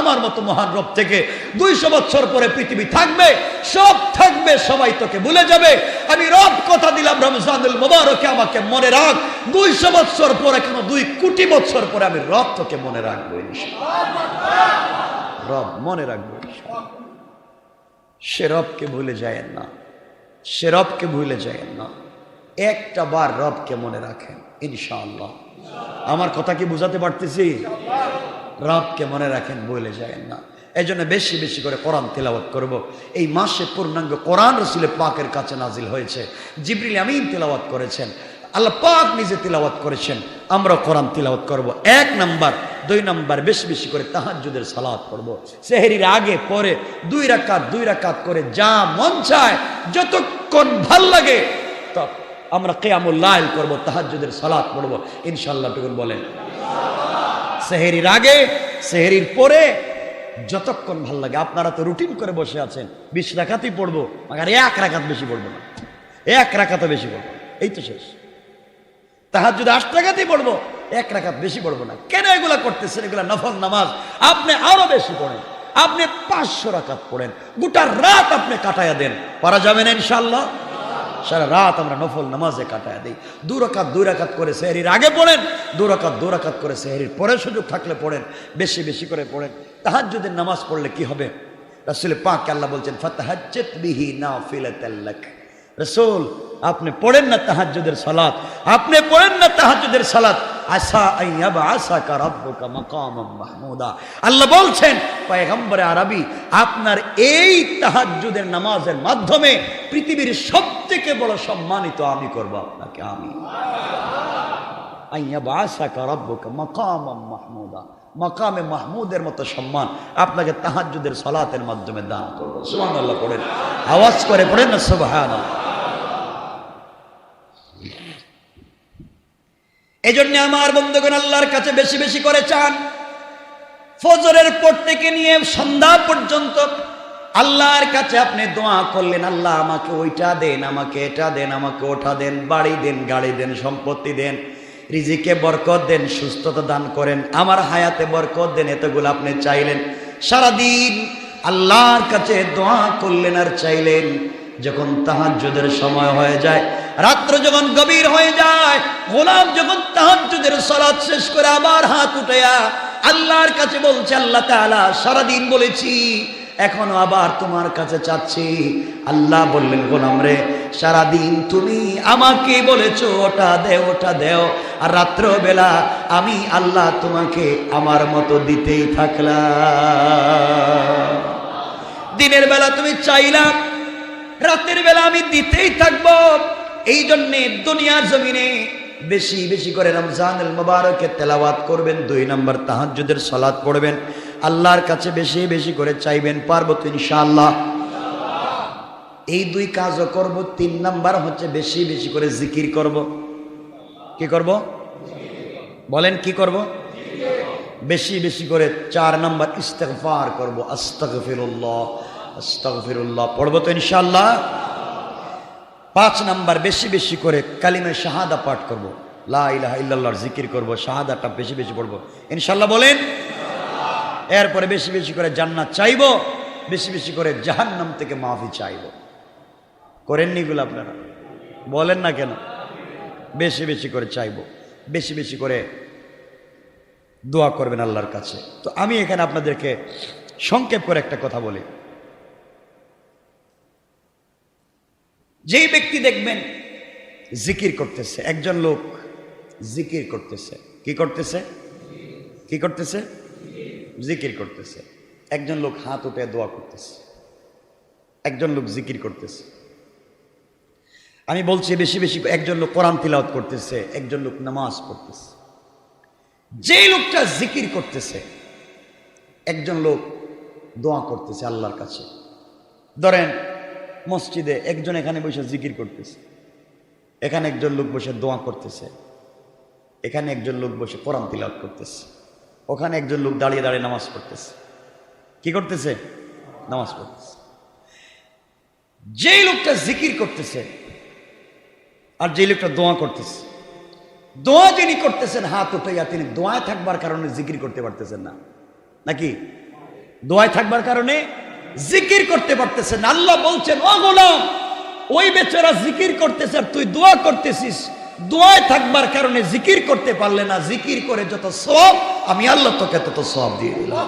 আমার মতো মহান রব থেকে। 200 বছর পরে পৃথিবী থাকবে, সব থাকবে, সবাই তোকে ভুলে যাবে। আমি রব কথা দিলাম রমজানুল মুবারকে আমাকে মনে রাখ। 200 বছর পরে, কেন 2 কোটি বছর পরে আমি রব তোকে মনে রাখবো ইনশাআল্লাহ। রব মনে রাখবো ইনশাআল্লাহ। সে রবকে ভুলে যায়েন না, সে রবকে ভুলে যায়েন না। একটা বার রবকে মনে রাখেন ইনশাআল্লাহ। আমার কথা কি বুঝাতে পারতেছি? রবকে মনে রাখেন, ভুলে যায়েন না। এই জন্য বেশি বেশি করে কোরআন তেলাওয়াত করব। এই মাসে পূর্ণাঙ্গ কোরআন রাসূল পাকের কাছে নাজিল হয়েছে, জিবরিল আমিন তেলাওয়াত করেছেন, আল্লাহ পাক নিজে তেলাওয়াত করেছেন। আমরা কোরআন তেলাওয়াত করব। 1 নাম্বার। 2 নাম্বার, বেশি বেশি করে তাহাজ্জুদের সালাত করব। সেহরির আগে পরে 2 রাকাত করে যা মন চায়, যতক্ষণ ভাল লাগে তত আমরা কিয়ামুল লাইল করব, তাহাজ্জুদের সালাত পড়ব ইনশাআল্লাহ। টুকুন বলেন সেহরির আগে, সেহরির পরে, যতক্ষণ ভাল লাগে। আপনারা তো রুটিন করে বসে আছেন, 20 রাকাতই পড়বো, আর 1 রাকাত বেশি পড়বো না, 1 রাকাতও বেশি পড়বো, এই তো শেষ। তাহাজ্জুদ 8 রাকাতই পড়বো, 1 রাকাত বেশি পড়বো না। কেন এগুলা করতেছেন? এগুলা নফল নামাজ, আপনি আরো বেশি পড়েন, আপনি 500 রাকাত পড়েন, গোটা রাত আপনি কাটায়া দেন, পারা যাবে না ইনশাআল্লাহ। সারা রাত আমরা নফল নামাজে কাটায়া দিই। 2 রাকাত করে সেহরির আগে পড়েন, 2 রাকাত করে সেহরির পরে সুযোগ থাকলে পড়েন, বেশি বেশি করে পড়েন। তাহাজ্জুদের নামাজ পড়লে কি হবে? রাসূল পাক আল্লাহ বলছেন ফাতাহাজ্জাত বিহি নাফিলাতাল লাক। রাসূল আপনি পড়েন না তাহাজ্জুদের সালাত, আপনি পড়েন না তাহাজ্জুদের সালাত, আসা আইয়াবআসাকা রাব্বুকা মাকামান মাহমুদা। আল্লাহ বলছেন পয়গম্বরে আরবি, আপনার এই তাহাজ্জুদের নামাজের মাধ্যমে পৃথিবীর সবথেকে বড় সম্মানিত আমি করব আপনাকে। আমি আইয়াবআসাকা রাব্বুকা মাকামান মাহমুদা, মাকামে মাহমুদের মতো সম্মান আপনাকে তাহাজ্জুদের সালাতের মাধ্যমে দান করব। সুবহানাল্লাহ পড়েন, আওয়াজ করে পড়েন না সুবহানাল্লাহ। এই জন্য আমার বন্ধুগণ আল্লাহর কাছে বেশি বেশি করে চান, ফজরের পর থেকে নিয়ে সন্ধ্যা পর্যন্ত আল্লাহর কাছে আপনি দোয়া করলেন, আল্লাহ আমাকে ওইটা দেন, আমাকে এটা দেন, আমাকে ওটা দেন, বাড়ি দেন, গাড়ি দেন, সম্পত্তি দেন, রিজিকে বরকত দেন, সুস্থতা দান করেন, আমার হায়াতে বরকত দেন। এতগুলো আপনি চাইলেন, সারাদিন আল্লাহর কাছে দোয়া করলেন আর চাইলেন। যখন তাহাজ্জুদের সময় হয়ে যায়, রাত্র যখন গভীর হয়ে যায়, গোলাম যখন তাহাজ্জুদের সালাত শেষ করে আবার হাত উঠায়া আল্লাহর কাছে বলছে, আল্লাহ তাআলা সারাদিন বলেছি, এখনো আবার তোমার কাছে চাচ্ছি। আল্লাহ বললেন, গোলাম রে, সারাদিন তুমি আমাকে বলেছো ওটা দেও, ওটা দেও, আর রাত্রবেলা আমি আল্লাহ তোমাকে আমার মতো দিতেই থাকলাম। দিনের বেলা তুমি চাইলাম, রাতের বেলা আমি দিতেই থাকবো। এই জন্যে দুনিয়ার জমিনে বেশি বেশি করে রমজানুল মুবারকে তেলাওয়াত করবেন, 2 নম্বর তাহাজ্জুদের সালাত পড়বেন, আল্লাহর কাছে বেশি বেশি করে চাইবেন। পারবো তো ইনশাআল্লাহ? এই 2 কাজও করব। 3 নম্বর হচ্ছে বেশি বেশি করে জিকির করব। কি করব বলেন? কি করব? বেশি বেশি করে। 4 নম্বর ইস্তিগফার করব, আস্তাগফিরুল্লাহ আস্তাগফিরুল্লাহ পড়বো তো ইনশাআল্লাহ? 5 নম্বর বেশি বেশি করে কালিমা শাহাদা পাঠ করব, লা ইলাহা ইল্লাল্লাহর জিকির করব, শাহাদাটা বেশি বেশি পড়ব ইনশাআল্লাহ বলেন। এরপরে বেশি বেশি করে জান্নাত চাইব, বেশি বেশি করে জাহান্নাম থেকে মাফি চাইব। করেননি এগুলো আপনারা? বলেন না কেন? বেশি বেশি করে চাইব, বেশি বেশি করে দোয়া করবেন আল্লাহর কাছে। তো আমি এখানে আপনাদেরকে সংক্ষেপ করে একটা কথা বলি। যেই ব্যক্তি দেখবেন জিকির করতেছে, একজন লোক জিকির করতেছে, কি করতেছে? কি করতেছে? জিকির করতেছে। একজন লোক হাত উঠে দোয়া করতেছে, একজন লোক জিকির করতেছে। আমি বলছি বেশি বেশি। একজন লোক কোরআন তিলাওয়াত করতেছে, একজন লোক নামাজ পড়তেছে। যেই লোকটা জিকির করতেছে, একজন লোক দোয়া করতেছে আল্লাহর কাছে। ধরেন মসজিদে একজন এখানে বসে জিকির করতেছে, এখানে একজন লোক বসে দোয়া করতেছে, এখানে একজন লোক বসে কোরআন তিলাওয়াত করতেছে, ওখানে একজন লোক দাঁড়িয়ে দাঁড়িয়ে নামাজ পড়তেছে। কি করতেছে? নামাজ পড়তেছে। যেই লোকটা জিকির করতেছে আর যেই লোকটা দোয়া করতেছে, দোয়া যিনি করতেছেন হাত উঠাইয়া, তিনি দোয়ায় থাকবার কারণে জিকির করতে পারতেছেন না, নাকি? দোয়ায় থাকবার কারণে জিকির করতে পারতেছেন। আল্লাহ বলছেন, ও গোলাম, ওই বেচারা জিকির করতেছে আর তুই দোয়া করতেছিস, দোয়ায় থাকবার কারণে জিকির করতে পারলে না। জিকির করে যত সওয়াব, আমি আল্লাহ তোকে তত সওয়াব দিয়ে দিলাম।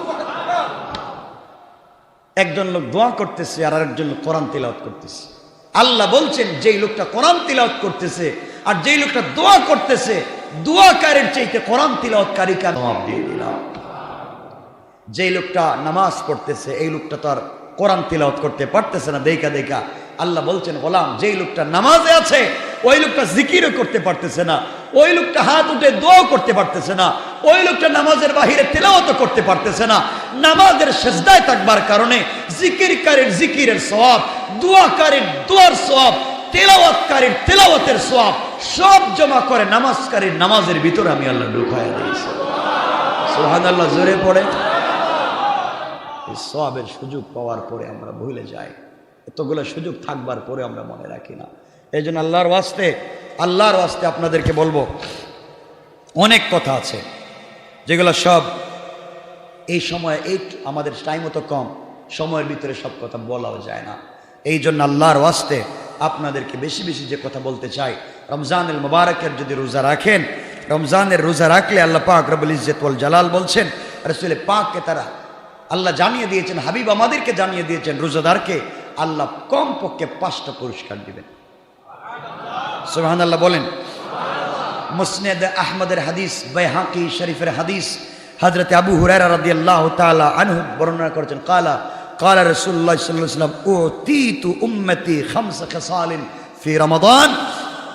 একজন লোক দোয়া করতেছে আর আরেকজন লোক কোরআন তিলাওয়াত করতেছে। আল্লাহ বলছেন, যেই লোকটা কোরআন তিলাওয়াত করতেছে আর যেই লোকটা দোয়া করতেছে, দোয়াকারীর চাইতে কোরআন তিলাওয়াতকারীকে সওয়াব দিয়ে দিলাম। যেই লোকটা নামাজ পড়তেছে, এই লোকটা তো আর কোরআন তিলাওয়াত করতে পারতেছে না দেখা দেখা। আল্লাহ বলছেন, গোলাম, যেই লোকটা নামাজে আছে ওই লোকটা জিকিরও করতে পারতেছে না, ওই লোকটা হাত উঠে দোয়া করতে পারতেছে না, ওই লোকটা নামাজের বাহিরে তেলাওয়াতও করতে পারতেছে না। নামাজের সেজদায় থাকবার কারণে জিকিরকারীর জিকিরের সওয়াব, দোয়াকারীর দোয়ার সওয়াব, তেলাওয়াতকারীর তেলাওয়াতের সওয়াব সব জমা করে নামাজকারীর নামাজের ভিতরে আমি আল্লাহ ঢুকাইয়া দিয়েছি। সুবহানাল্লাহ জোরে পড়ে। এই সওয়াবের সুযোগ পাওয়ার পরে আমরা ভুলে যাই, এতগুলো সুযোগ থাকবার পরে আমরা মনে রাখি না। এই জন্য আল্লাহর ওয়াস্তে আপনাদেরকে বলবো, অনেক কথা আছে যেগুলো সব এই সময়, এই আমাদের টাইমও তো কম, সময়ের ভিতরে সব কথা বলাও যায় না। এই জন্য আল্লাহর ওয়াস্তে আপনাদেরকে বেশি বেশি যে কথা বলতে চাই, রমজানুল মুবারকের যদি রোজা রাখেন, রমজানের রোজা রাখলে আল্লাহ পাক রব্বুল ইজ্জত ওয়াল জালাল বলছেন, রাসূল পাককে তারা আল্লাহ জানিয়ে দিয়েছেন, হাবিব আমাদেরকে জানিয়ে দিয়েছেন, রোজাদারকে আল্লাহ কমপক্ষে 5টা পুরস্কার দিবেন। সুবহানাল্লাহ বলেন। মুসনাদ আহমদের হাদিস, বাইহাকি শরীফের হাদিস, হযরত আবু হুরায়রা রাদিয়াল্লাহু তাআলা আনহু বর্ণনা করেছেন, ক্বালা রাসূলুল্লাহ সাল্লাল্লাহু আলাইহি ওয়াসাল্লাম, উতীতু উম্মতি 5 খিসালিন ফি রমাদান।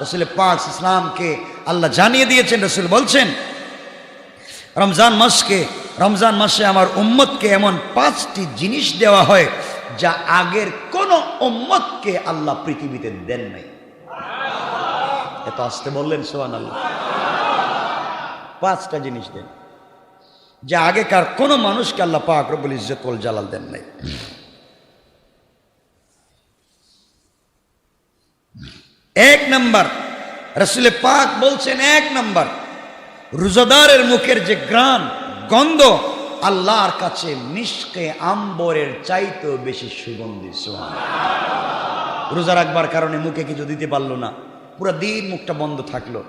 রাসূল পাক ইসলামকে আল্লাহ জানিয়ে দিয়েছেন, রাসূল বলছেন, রমজান মাসে আমার উম্মতকে এমন 5টি জিনিস দেওয়া হয় যা আগের কোন উম্মতকে আল্লাহ পৃথিবীতে দেন নাই। এত আসতে বললেন সুবহানাল্লাহ। 5টা জিনিস দেন। যে আগেকার কোন মানুষকে আল্লাহ পাক রব্বুল ইজ্জত ওয়াল জালাল দেন নাই। এক নাম্বার রাসূল পাক বলছেন, এক নাম্বার রোজাদারের মুখের যে ঘ্রাণ গন্ধ আল্লাহর কাছে মিশকে আম্বরের চাইতেও বেশি সুগন্ধি। সুবহানাল্লাহ। রোজা রাখবার কারণে মুখে কিছু দিতে পারলো না, পুরো দিন মুখটা বন্ধ থাকলো।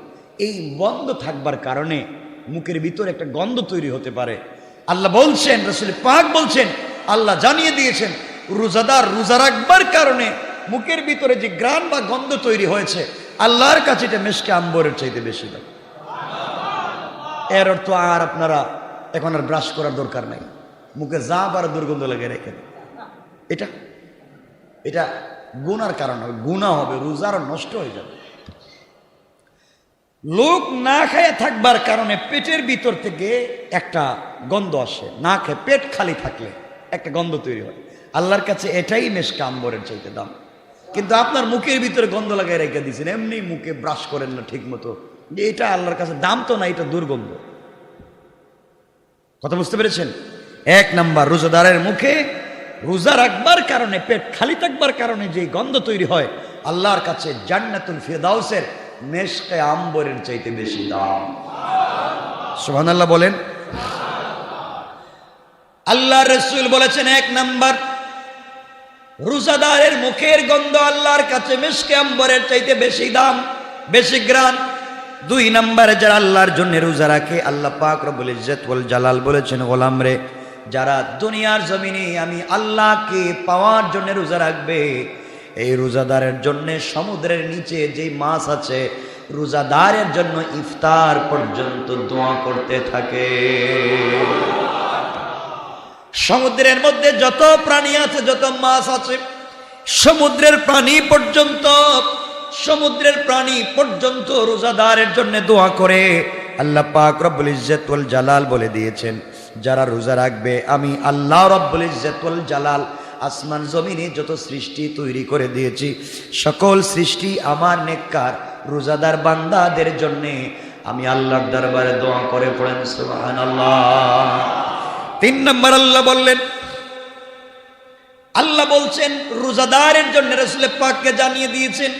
এই বন্ধ থাকবার কারণে মুখের ভিতরে একটা গন্ধ তৈরি হতে পারে। আল্লাহ বলছেন, রাসূল পাক বলছেন, আল্লাহ জানিয়ে দিয়েছেন রোজাদার রোজা রাখবার কারণে মুখের ভিতরে যে ঘ্রাণ বা গন্ধ তৈরি হয়েছে আল্লাহর কাছে এটা মিশকে আম্বরের চাইতে বেশি দাম। এর অর্থ আর আপনারা এখন আর ব্রাশ করার দরকার নাই, মুখে যা বার দুর্গন্ধ লেগে রেখে দেন। এটা এটা গুনার কারণ হবে, গুনাহ হবে, রোজা আরো নষ্ট হয়ে যাবে। লোক না খেয়ে থাকবার কারণে পেটের ভিতর থেকে একটা গন্ধ আসে, না খেয়ে পেট খালি থাকলে একটা গন্ধ তৈরি হয়। আল্লাহর কাছে এটাই মিশকে আম্বরের চাইতে দাম। কিন্তু আপনার মুখের ভিতরে গন্ধ লাগাই রেখে দিয়েছেন, এমনি মুখে ব্রাশ করেন না ঠিক মতো, এটা আল্লাহর কাছে দাম তো না, এটা দুর্গন্ধ। কথা বুঝতে পেরেছেন? এক নাম্বার রোজাদারের মুখে রোজা রাখবার কারণে পেট খালি থাকবার কারণে যে গন্ধ তৈরি হয় আল্লাহর কাছে জান্নাতুল ফিরদাউসের মিশকে আম্বরের চাইতে বেশি দাম। সুবহানাল্লাহ বলেন। আল্লাহ রাসূল বলেছেন, এক নাম্বার রোজাদারের মুখের গন্ধ আল্লাহর কাছে মিশকে আম্বরের চাইতে বেশি দাম, বেশি ঘ্রাণ। দুই নাম্বারে যারা আল্লাহর জন্য রোজা রাখে আল্লাহ পাক রব্বুল ইজ্জত ওয়াল জালাল বলেছেন, গোলাম রে যারা দুনিয়ার জমিনে আমি আল্লাহকে পাওয়ার জন্য রোজা রাখবে, এই রোজাদারের জন্য সমুদ্রের নিচে যে মাছ আছে রোজাদারের জন্য ইফতার পর্যন্ত দোয়া করতে থাকে। সমুদ্রের মধ্যে যত প্রাণী আছে, যত মাছ আছে, সমুদ্রের প্রাণী পর্যন্ত রোজাদারের জন্য দোয়া করে। আল্লাহ পাক রব্বুল ইজ্জত ওয়াল জালাল বলে দিয়েছেন, যারা রোজা রাখবে আমি আল্লাহ রব্বুল ইজ্জত ওয়াল জালাল আসমান জমিনে যত সৃষ্টি তৈরি করে দিয়েছি সকল সৃষ্টি আমার নেককার রোজাদার বান্দাদের জন্য আমি আল্লাহর দরবারে দোয়া করে। পড়েন সুবহানাল্লাহ। তিন নম্বর আল্লাহ বলছেন রোজাদারের জন্য রাসূল পাককে জানিয়ে দিয়েছেন,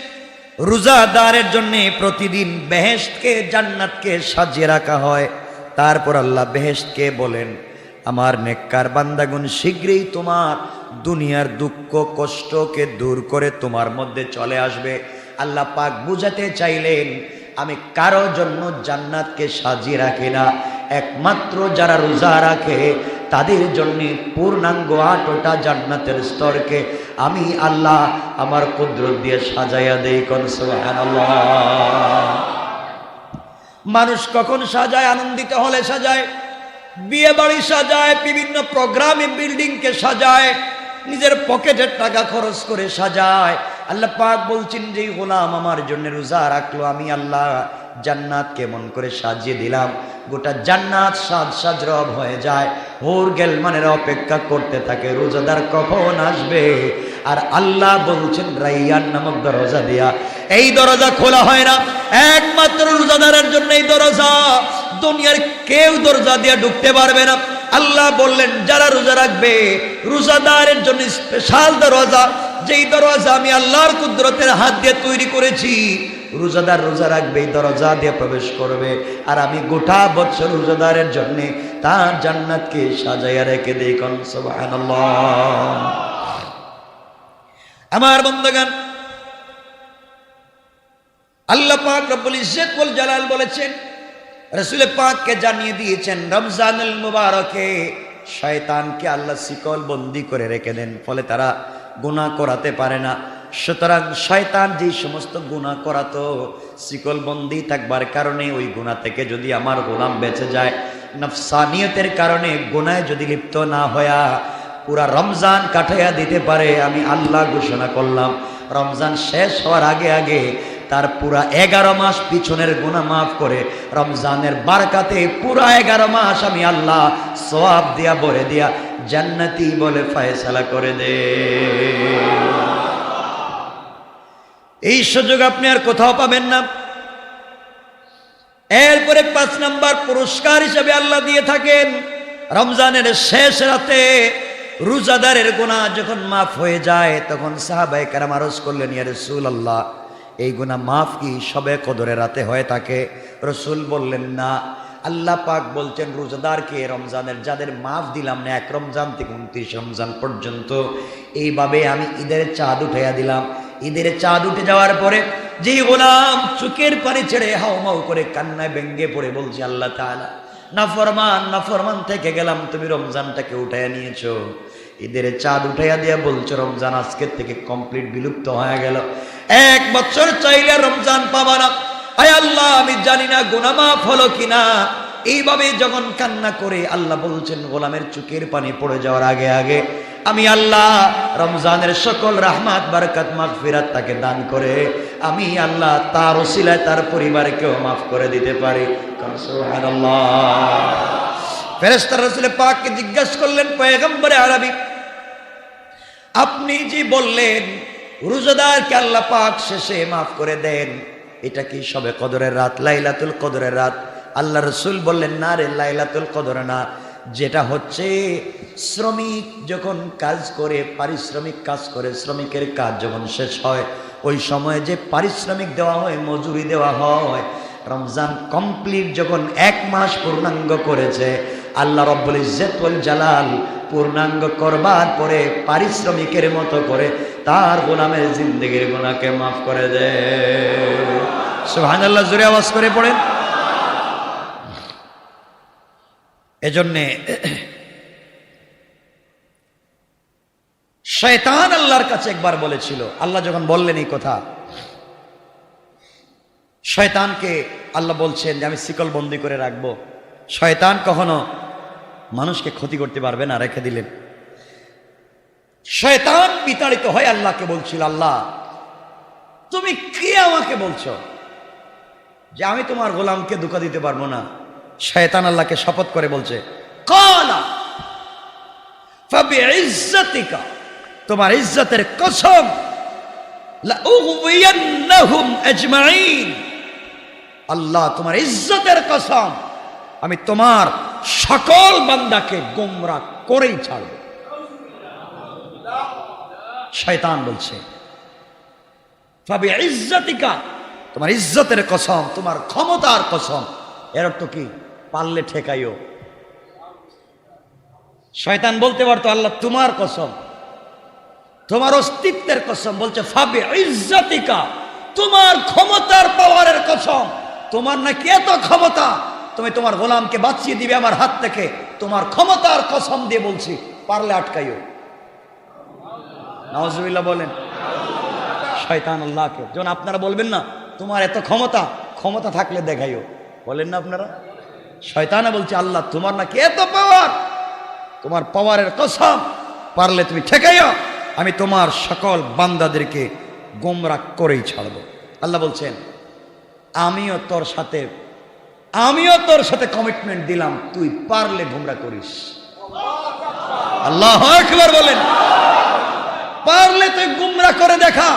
রোজাদারের জন্য প্রতিদিন বেহেশতকে জান্নাতকে সাজিয়ে রাখা হয়। তারপর আল্লাহ বেহেশতকে বলেন, আমার নেককার বান্দাগুন শীঘ্রই তোমার দুনিয়ার দুঃখ কষ্টকে দূর করে তোমার মধ্যে চলে আসবে। আল্লাহ পাক বুঝাতে চাইলেন আমি কারো জন্য জান্নাতকে সাজিয়ে রাখি না, একমাত্র যারা রোজা রাখে তাদের জন্য পূর্ণাঙ্গ 8টা জান্নাতের স্তরকে আমি আল্লাহ আমার কুদরত দিয়ে সাজাইয়া দেই। কোন সুবহানাল্লাহ। মানুষ কখন সাজায়? আনন্দিত হলে সাজায়, বিয়ে বাড়ি সাজায়, বিভিন্ন প্রোগ্রামে বিল্ডিংকে সাজায়, নিজের পকেটের টাকা খরচ করে সাজায়। আল্লাহ পাক বলছেন যে গোলাম আমার জন্য রোজা রাখলো, আমি আল্লাহ জান্নাত কেমন করে সাজিয়ে দিলাম, গোটা জান্নাত সাজ রব হয়ে যায়। হোর গেলমানের অপেক্ষা করতে থাকে রোজাদার কখন আসবে। আর আল্লাহ বলছেন রাইয়ান নামক দরজা দিয়া, এই দরজা খোলা হয় না, একমাত্র রোজাদারের জন্য এই দরজা, দুনিয়ার কেউ দরজা দিয়া ঢুকতে পারবে না। আল্লাহ বললেন যারা রোজা রাখবে রোজাদারের জন্য স্পেশাল দরজা, যেই দরজা আমি আল্লাহর কুদরতের হাত দিয়ে তৈরি করেছি, রোজাদার রোজা রাখবে এই দরজা দিয়ে প্রবেশ করবে, আর আমি গোটা বছর রোজাদারের জন্য তার জান্নাতকে সাজাইয়া রেখে দেই। কোন সুবহানাল্লাহ। আমার বন্ধুগণ, আল্লাহ পাক রব্বুল ইজ্জত ওয়াল জালাল বলেছেন, রাসূল পাককে জানিয়ে দিয়েছেন রমজানুল মুবারকে শয়তানকে আল্লাহ শিকল বন্দি করে রেখে দেন, ফলে তারা গুনাহ করাতে পারে না। সুতরাং শয়তান যে সমস্ত গুনাহ করাতো শিকল বন্দি থাকবার কারণে ওই গুনাহ থেকে যদি আমার গোলাম বেঁচে যায়, নফসানিয়তের কারণে গুনাহে যদি লিপ্ত না হয়া পুরা রমজান কাটাইয়া দিতে পারে, আমি আল্লাহ ঘোষণা করলাম রমজান শেষ হওয়ার আগে আগে তার পুরা 11 মাস পিছনের গুনাহ মাফ করে রমজানের বারকাতে পুরা 11 মাস আমি আল্লাহ সওয়াব দিয়া ভরে দিয়া জান্নাতি বলে ফয়সালা করে দে। এই সুযোগ আপনি আর কোথাও পাবেন না। এরপরে 5 নাম্বার পুরস্কার হিসেবে আল্লাহ দিয়ে থাকেন রমজানের শেষ রাতে রোজাদারের গুনাহ যখন মাফ হয়ে যায় তখন সাহাবায়ে কেরাম আরজ করলেন, ইয়া রাসূলুল্লাহ, এই গুনাহ মাফ কি সবে কদরের রাতে হয়ে থাকে? রাসূল বললেন, না। আল্লাহ পাক বলছেন রোজাদারকে রমজানের যাদের মাফ দিলাম না 1 রমজান থেকে 29 রমজান পর্যন্ত, এইভাবে আমি ঈদের চাঁদ উঠাইয়া দিলাম। ঈদের চাঁদ উঠে যাওয়ার পরে যেই গোলাম চোখের পানি ছেড়ে হাউমাউ করে কান্নায় ভেঙ্গে পড়ে বলছে, আল্লাহ তাআলা, নাফরমান থেকে গেলাম, তুমি রমজানটাকে উঠাইয়া নিয়েছো। ঈদের চাঁদ উঠাইয়া দিয়া বলছো রমজান আজকের থেকে কমপ্লিট বিলুপ্ত হয়ে গেল, 1 বছর চাইলে রমজান পাবা না। আয় আল্লাহ, আমি জানি না গুনাহ মাফ হলো কিনা। এইভাবে যখন কান্না করে আল্লাহ বলছেন গোলামের চোখের পানি পড়ে যাওয়ার আগে আগে আমি আল্লাহ রমজানের সকল রাহমাত বারাকাত মাগফিরাত তাকে দান করে আমি আল্লাহ তার ওসিলায় তার পরিবারকেও মাফ করে দিতে পারি। সুবহানাল্লাহ। ফেরেশতা রাসূল পাককে জিজ্ঞাসা করলেন, পয়গম্বরে আরবি, আপনি যে বললেন রোজাদারকে আল্লাহ পাক শেষে মাফ করে দেন, এটা কি সবে কদরের রাত, লাইলাতুল কদরের রাত? আল্লাহ রসুল বললেন, না রে, লাইলাতুল কদর না, যেটা হচ্ছে শ্রমিক যখন কাজ করে, পারিশ্রমিক কাজ করে, শ্রমিকের কাজ যখন শেষ হয় ওই সময়ে যে পারিশ্রমিক দেওয়া হয়, মজুরি দেওয়া হয়, রমজান কমপ্লিট যখন 1 মাস পূর্ণাঙ্গ করেছে, আল্লাহ রব্বুল ইজ্জত ওয়াল জালাল পূর্ণাঙ্গ করবার পরে পারিশ্রমিকের মতো করে তার গোলামের জিন্দেগির গুনাহকে মাফ করে দেয়। সুবহানাল্লাহ, জোরে আওয়াজ করে পড়েন। এজন্যে শয়তান আল্লাহর কাছে একবার বলেছিল, আল্লাহ যখন বললেন এই কথা, শয়তানকে আল্লাহ বলছেন যে আমি শিকল বন্দি করে রাখবো, শয়তান কখনো মানুষকে ক্ষতি করতে পারবে না, রেখে দিলেন। শয়তান বিতাড়িত হয় আল্লাহকে বলছিল, আল্লাহ তুমি কি আমাকে বলছো যে আমি তোমার গোলামকে ধোঁকা দিতে পারবো না? শয়তান আল্লাহকে শপথ করে বলছে, কালা ফাবিইজ্জাতিকা, তোমার ইজ্জতের কসম, লাউগওয়িয়ান্নাহুম আজমাইন, আল্লাহ তোমার ইজ্জতের কসম, আমি তোমার সকল বান্দাকে গোমরাহ করেই ছাড়ব। শয়তান বলছে ফাবিইজ্জাতিকা, তোমার ইজ্জতের কসম, তোমার ক্ষমতার কসম। এর অর্থ কি? পারলে ঠেকাইও। শয়তান বলতে পারতো আল্লাহ তোমার কসম, তোমার অস্তিত্বের কসম, বলছে ফাবিইজ্জাতিকা, তোমার ক্ষমতার পাওয়ারের কসম, তোমার নাকি এত ক্ষমতা, তুমি তোমার গোলামকে বাঁচিয়ে দিবে আমার হাত থেকে, তোমার ক্ষমতার কসম দিয়ে বলছি, পারলে আটকাইও। নাউজুবিল্লাহ বলেন। শয়তান আল্লাহকে, যখন আপনারা বলবেন না তোমার এত ক্ষমতা, ক্ষমতা থাকলে দেখাইও, বলেন না আপনারা? শয়তানে বলছে আল্লাহ তোমার নাকি এত পাওয়ার, তোমার পাওয়ারের কসম, পারলে তুমি ঠেকাইও, আমি তোমার সকল বান্দাদেরকে গোমরাহ করেই ছাড়ব। আল্লাহ বলছেন আমিও তোর সাথে কমিটমেন্ট দিলাম, তুই পারলে গোমরাহ করিস। আল্লাহু আকবার বলেন। পারলে তুই গোমরাহ করে দেখা।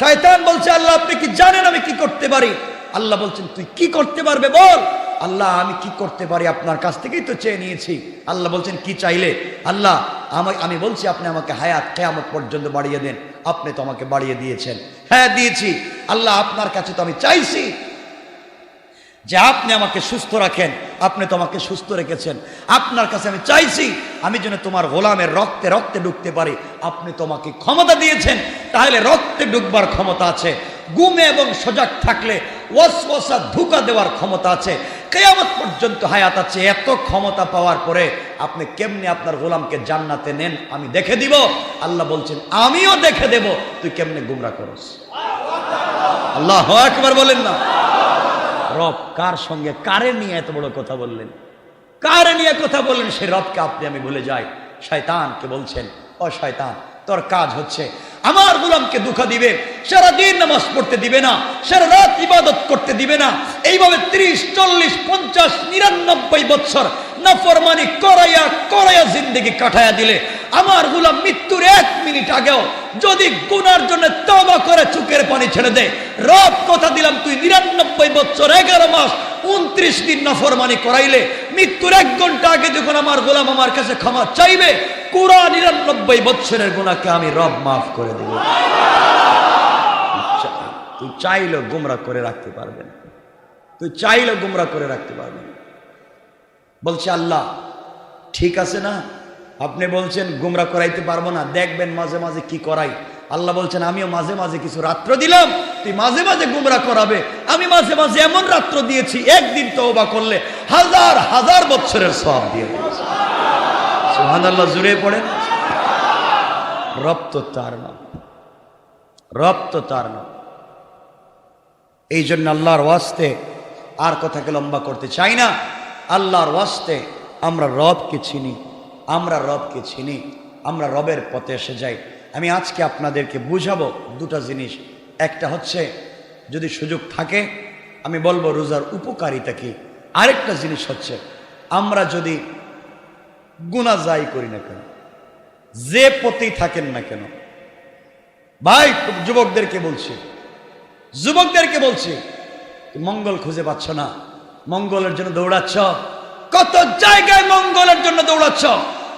শয়তান বলছে আল্লাহ আপনি কি জানেন আমি কি করতে পারি? আল্লাহ বলছেন তুই কি করতে পারবে বল। আল্লাহ আমি কি করতে পারি আপনার কাছ থেকেই তো চেয়ে নিয়েছি। আল্লাহ বলছেন কি চাইলে? আল্লাহ আমি বলছি আপনি আমাকে হায়াত কিয়ামত পর্যন্ত বাড়িয়ে দেন, আপনি তো আমাকে বাড়িয়ে দিয়েছেন। হ্যাঁ দিয়েছি আল্লাহ, আপনার কাছে তো আমি চাইছি যে আপনি আমাকে সুস্থ রাখেন, আপনি তো আমাকে সুস্থ রেখেছেন। আপনার কাছে আমি চাইছি আমি যেন তোমার গোলামের রক্তে রক্তে ঢুকতে পারি, আপনি তো আমাকে ক্ষমতা দিয়েছেন, তাহলে রক্তে ঢুকবার ক্ষমতা আছে, ঘুমে এবং সজাগ থাকলে ওয়াসওয়াসা ধোঁকা দেওয়ার ক্ষমতা আছে, কিয়ামত পর্যন্ত হায়াত আছে। এত ক্ষমতা পাওয়ার পরে আপনি কেমনে আপনার গোলামকে জান্নাতে নেন আমি দেখে দিব। আল্লাহ বলছেন আমিও দেখে দেব তুই কেমনে গুমরাহ করস। আল্লাহু আকবার বলেন না। রব কার সঙ্গে কারে নিয়ে এত বড় কথা বললেন, কারে নিয়ে কথা বললেন, সে রবকে আপনি আমি ভুলে যাই। শয়তানকে বলছেন ও শয়তান তোর কাজ হচ্ছে আমার গোলামকে ধোঁকা দিবে, সারাদিন নামাজ পড়তে দিবে না, সারা রাত ইবাদত করতে দিবে না, এইভাবে 30, 40, 50, 99 বছর নাফরমানি করাইয়া জিন্দেগি কাটায়া দিলে আমার গোলাম মৃত্যুর 1 মিনিট আগেও যদি গুনার জন্য তওবা করে চোখের পানি ছেড়ে দেয়, রব কথা দিলাম তুই 99 বছর 11 মাস 29 দিন নাফরমানি করাইলে মৃত্যুর 1 ঘন্টা আগে যখন আমার গোলাম আমার কাছে ক্ষমা চাইবে, পুরা 99 বছরের গুনাহকে আমি রব মাফ করে দেব। তুই চাইলেও গুমরা করে রাখতে পারবেন, তুই চাইলেও গুমরা করে রাখতে পারবেন। বলছে আল্লাহ ঠিক আছে না, আপনি বলছেন গুমরা করাইতে পারবো না, দেখবেন মাঝে মাঝে কি করাই। আল্লাহ বলছেন আমিও মাঝে মাঝে কিছু রাত্র দিলাম, তুই মাঝে মাঝে গুমরা করাবে। আমি মাঝে মাঝে এমন রাত্র দিয়েছি, একদিন তওবা করলে 1000 বছরের সওয়াব দিয়ে দিয়েছি। সুবহানাল্লাহ, জুড়ে পড়েন। রব তো তার নাম, রব তো তার নাম। এই জন্য আল্লাহর ওয়াস্তে আর কথাকে লম্বা করতে চাই না। আল্লাহর ওয়াস্তে আমরা রবকে চিনি, আমরা রবকে চিনি, আমরা রবের পথে এসে যাই। আমি আজকে আপনাদেরকে বুঝাবো দুটো জিনিস। একটা হচ্ছে যদি সুযোগ থাকে আমি বলবো রোজার উপকারিতা কি। আরেকটা জিনিস হচ্ছে আমরা যদি গুনাহ যাই করি না কেন, যে পথেই থাকেন না কেন, ভাই যুবকদেরকে বলছি, যুবকদেরকে বলছি, মঙ্গল খুঁজে পাচ্ছ না, মঙ্গলের জন্য দৌড়াচ্ছ, কত জায়গায় মঙ্গলের জন্য দৌড়াচ্ছ,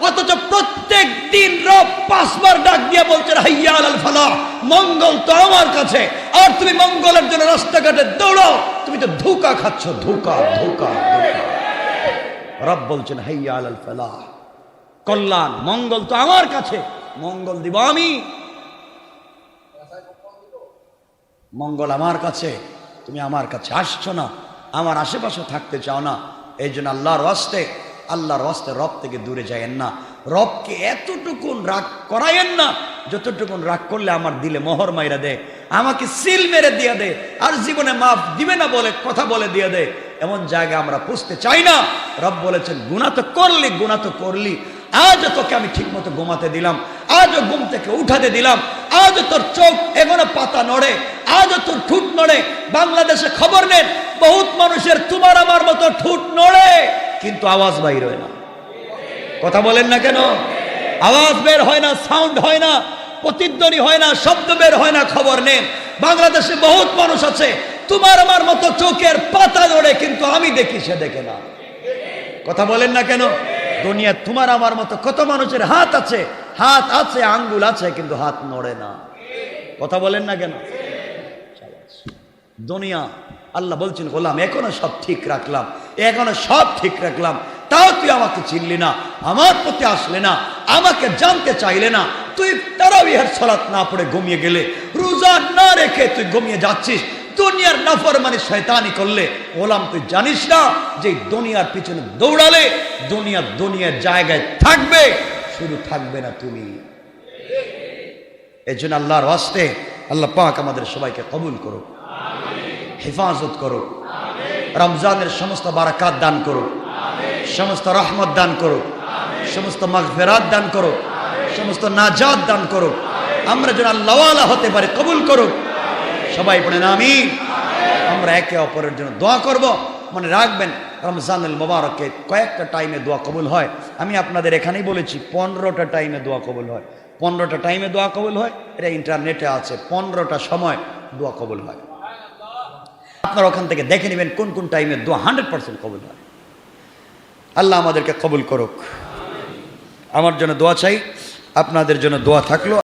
অথচ প্রত্যেক দিন রব 5 বার ডাক দিয়ে বলছেন হাইয়া আলাল ফালাহ, মঙ্গল তো আমার কাছে। আর তুমি মঙ্গলের জন্য রাস্তাঘাটে দৌড়াও, তুমি তো ধোঁকা খাচ্ছ, ধোঁকা ধোঁকা ধোঁকা। রব বলছেন হাইয়া আলাল ফালাহ, কল্যাণ মঙ্গল তো আমার কাছে, মঙ্গল দিব আমি, মঙ্গল আমার কাছে। তুমি আমার কাছে আসছো না, আমার আশেপাশে থাকতে চাও না। এই জন্য আল্লাহর ওয়াস্তে, আল্লাহর ওয়াস্তে রব থেকে দূরে যায়েন না। রবকে এতটুকুন রাগ করায়েন না যতটুকুন রাগ করলে আমার দিলে মোহর মাইরা দেয়, আমাকে সিল মেরে দিয়ে দেয়, আর জীবনে মাফ দিবে না বলে কথা বলে দিয়ে দেয়। এমন জায়গা আমরা পুষতে চাই না। রব বলেছেন গুনাহ তো করলি, গুনাহ তো করলি, আজও তোকে আমি ঠিক মতো ঘুমাতে দিলাম, আজও ঘুম থেকে উঠাতে দিলাম, আজও তোর চোখ এখনো পাতা নড়ে, আজও তোর ঠুট নড়ে। বাংলাদেশে খবর নেন, বহুত মানুষের তোমার আমার মতো ঠুট নড়ে কিন্তু আওয়াজ বাইর হয় না। কথা বলেন না কেন? আওয়াজ বের হয় না, সাউন্ড হয় না, প্রতিধ্বনি হয় না, শব্দ বের হয় না। খবর নেন, বাংলাদেশে বহুত মানুষ আছে তোমার আমার মতো চোখের পাতা নড়ে কিন্তু আমি দেখি, সে দেখে না। কথা বলেন না কেন? দুনিয়া তোমার আমার মতো কত মানুষের হাত আছে, হাত আছে, আঙ্গুল আছে, কিন্তু হাত নড়ে না। কথা বলেন না কেন? দুনিয়া আল্লাহ বলছেন গোলাম এখনো সব ঠিক রাখলাম, এখনো সব ঠিক রাখলাম, তাও তুই আমাকে চিনলি না, আমার প্রতি আসলে না, আমাকে জানতে চাইলে না। তুই তারাবিহের সালাত না পড়ে ঘুমিয়ে গেলে, রোজা না রেখে তুই ঘুমিয়ে যাচ্ছিস, দুনিয়ার নাফরমানি শয়তানি করলে, গোলাম তুই জানিস না যে দুনিয়ার পিছনে দৌড়ালে দুনিয়ার জায়গায় থাকবে, শুধু থাকবে না তুমি। এই জন্য আল্লাহর ওয়াস্তে আল্লাহ পাক আমাদের সবাইকে কবুল করুক, হেফাজত করুক, রমজানের সমস্ত বারাকাত দান করুক, সমস্ত রহমত দান করুক, সমস্ত মাগফিরাত দান করুক, সমস্ত নাজাত দান করুক। আমরা যেন আল্লাহওয়ালা হতে পারি, কবুল করুক। সবাই পড়েন আমিন। আমরা একে অপরের জন্য দোয়া করব। মনে রাখবেন রমজানুল মুবারকে কয়েকটা টাইমে দোয়া কবুল হয়। আমি আপনাদের এখানেই বলেছি 15টা টাইমে দোয়া কবুল হয়, 15টা টাইমে দোয়া কবুল হয়। এটা ইন্টারনেটে আছে, 15টা সময় দোয়া কবুল হয়। আপনারা ওখান থেকে দেখে নেবেন কোন কোন টাইমে দোয়া 100% কবুল হয়। আল্লাহ আমাদেরকে কবুল করুক। আমার জন্য দোয়া চাই, আপনাদের জন্য দোয়া থাকলো।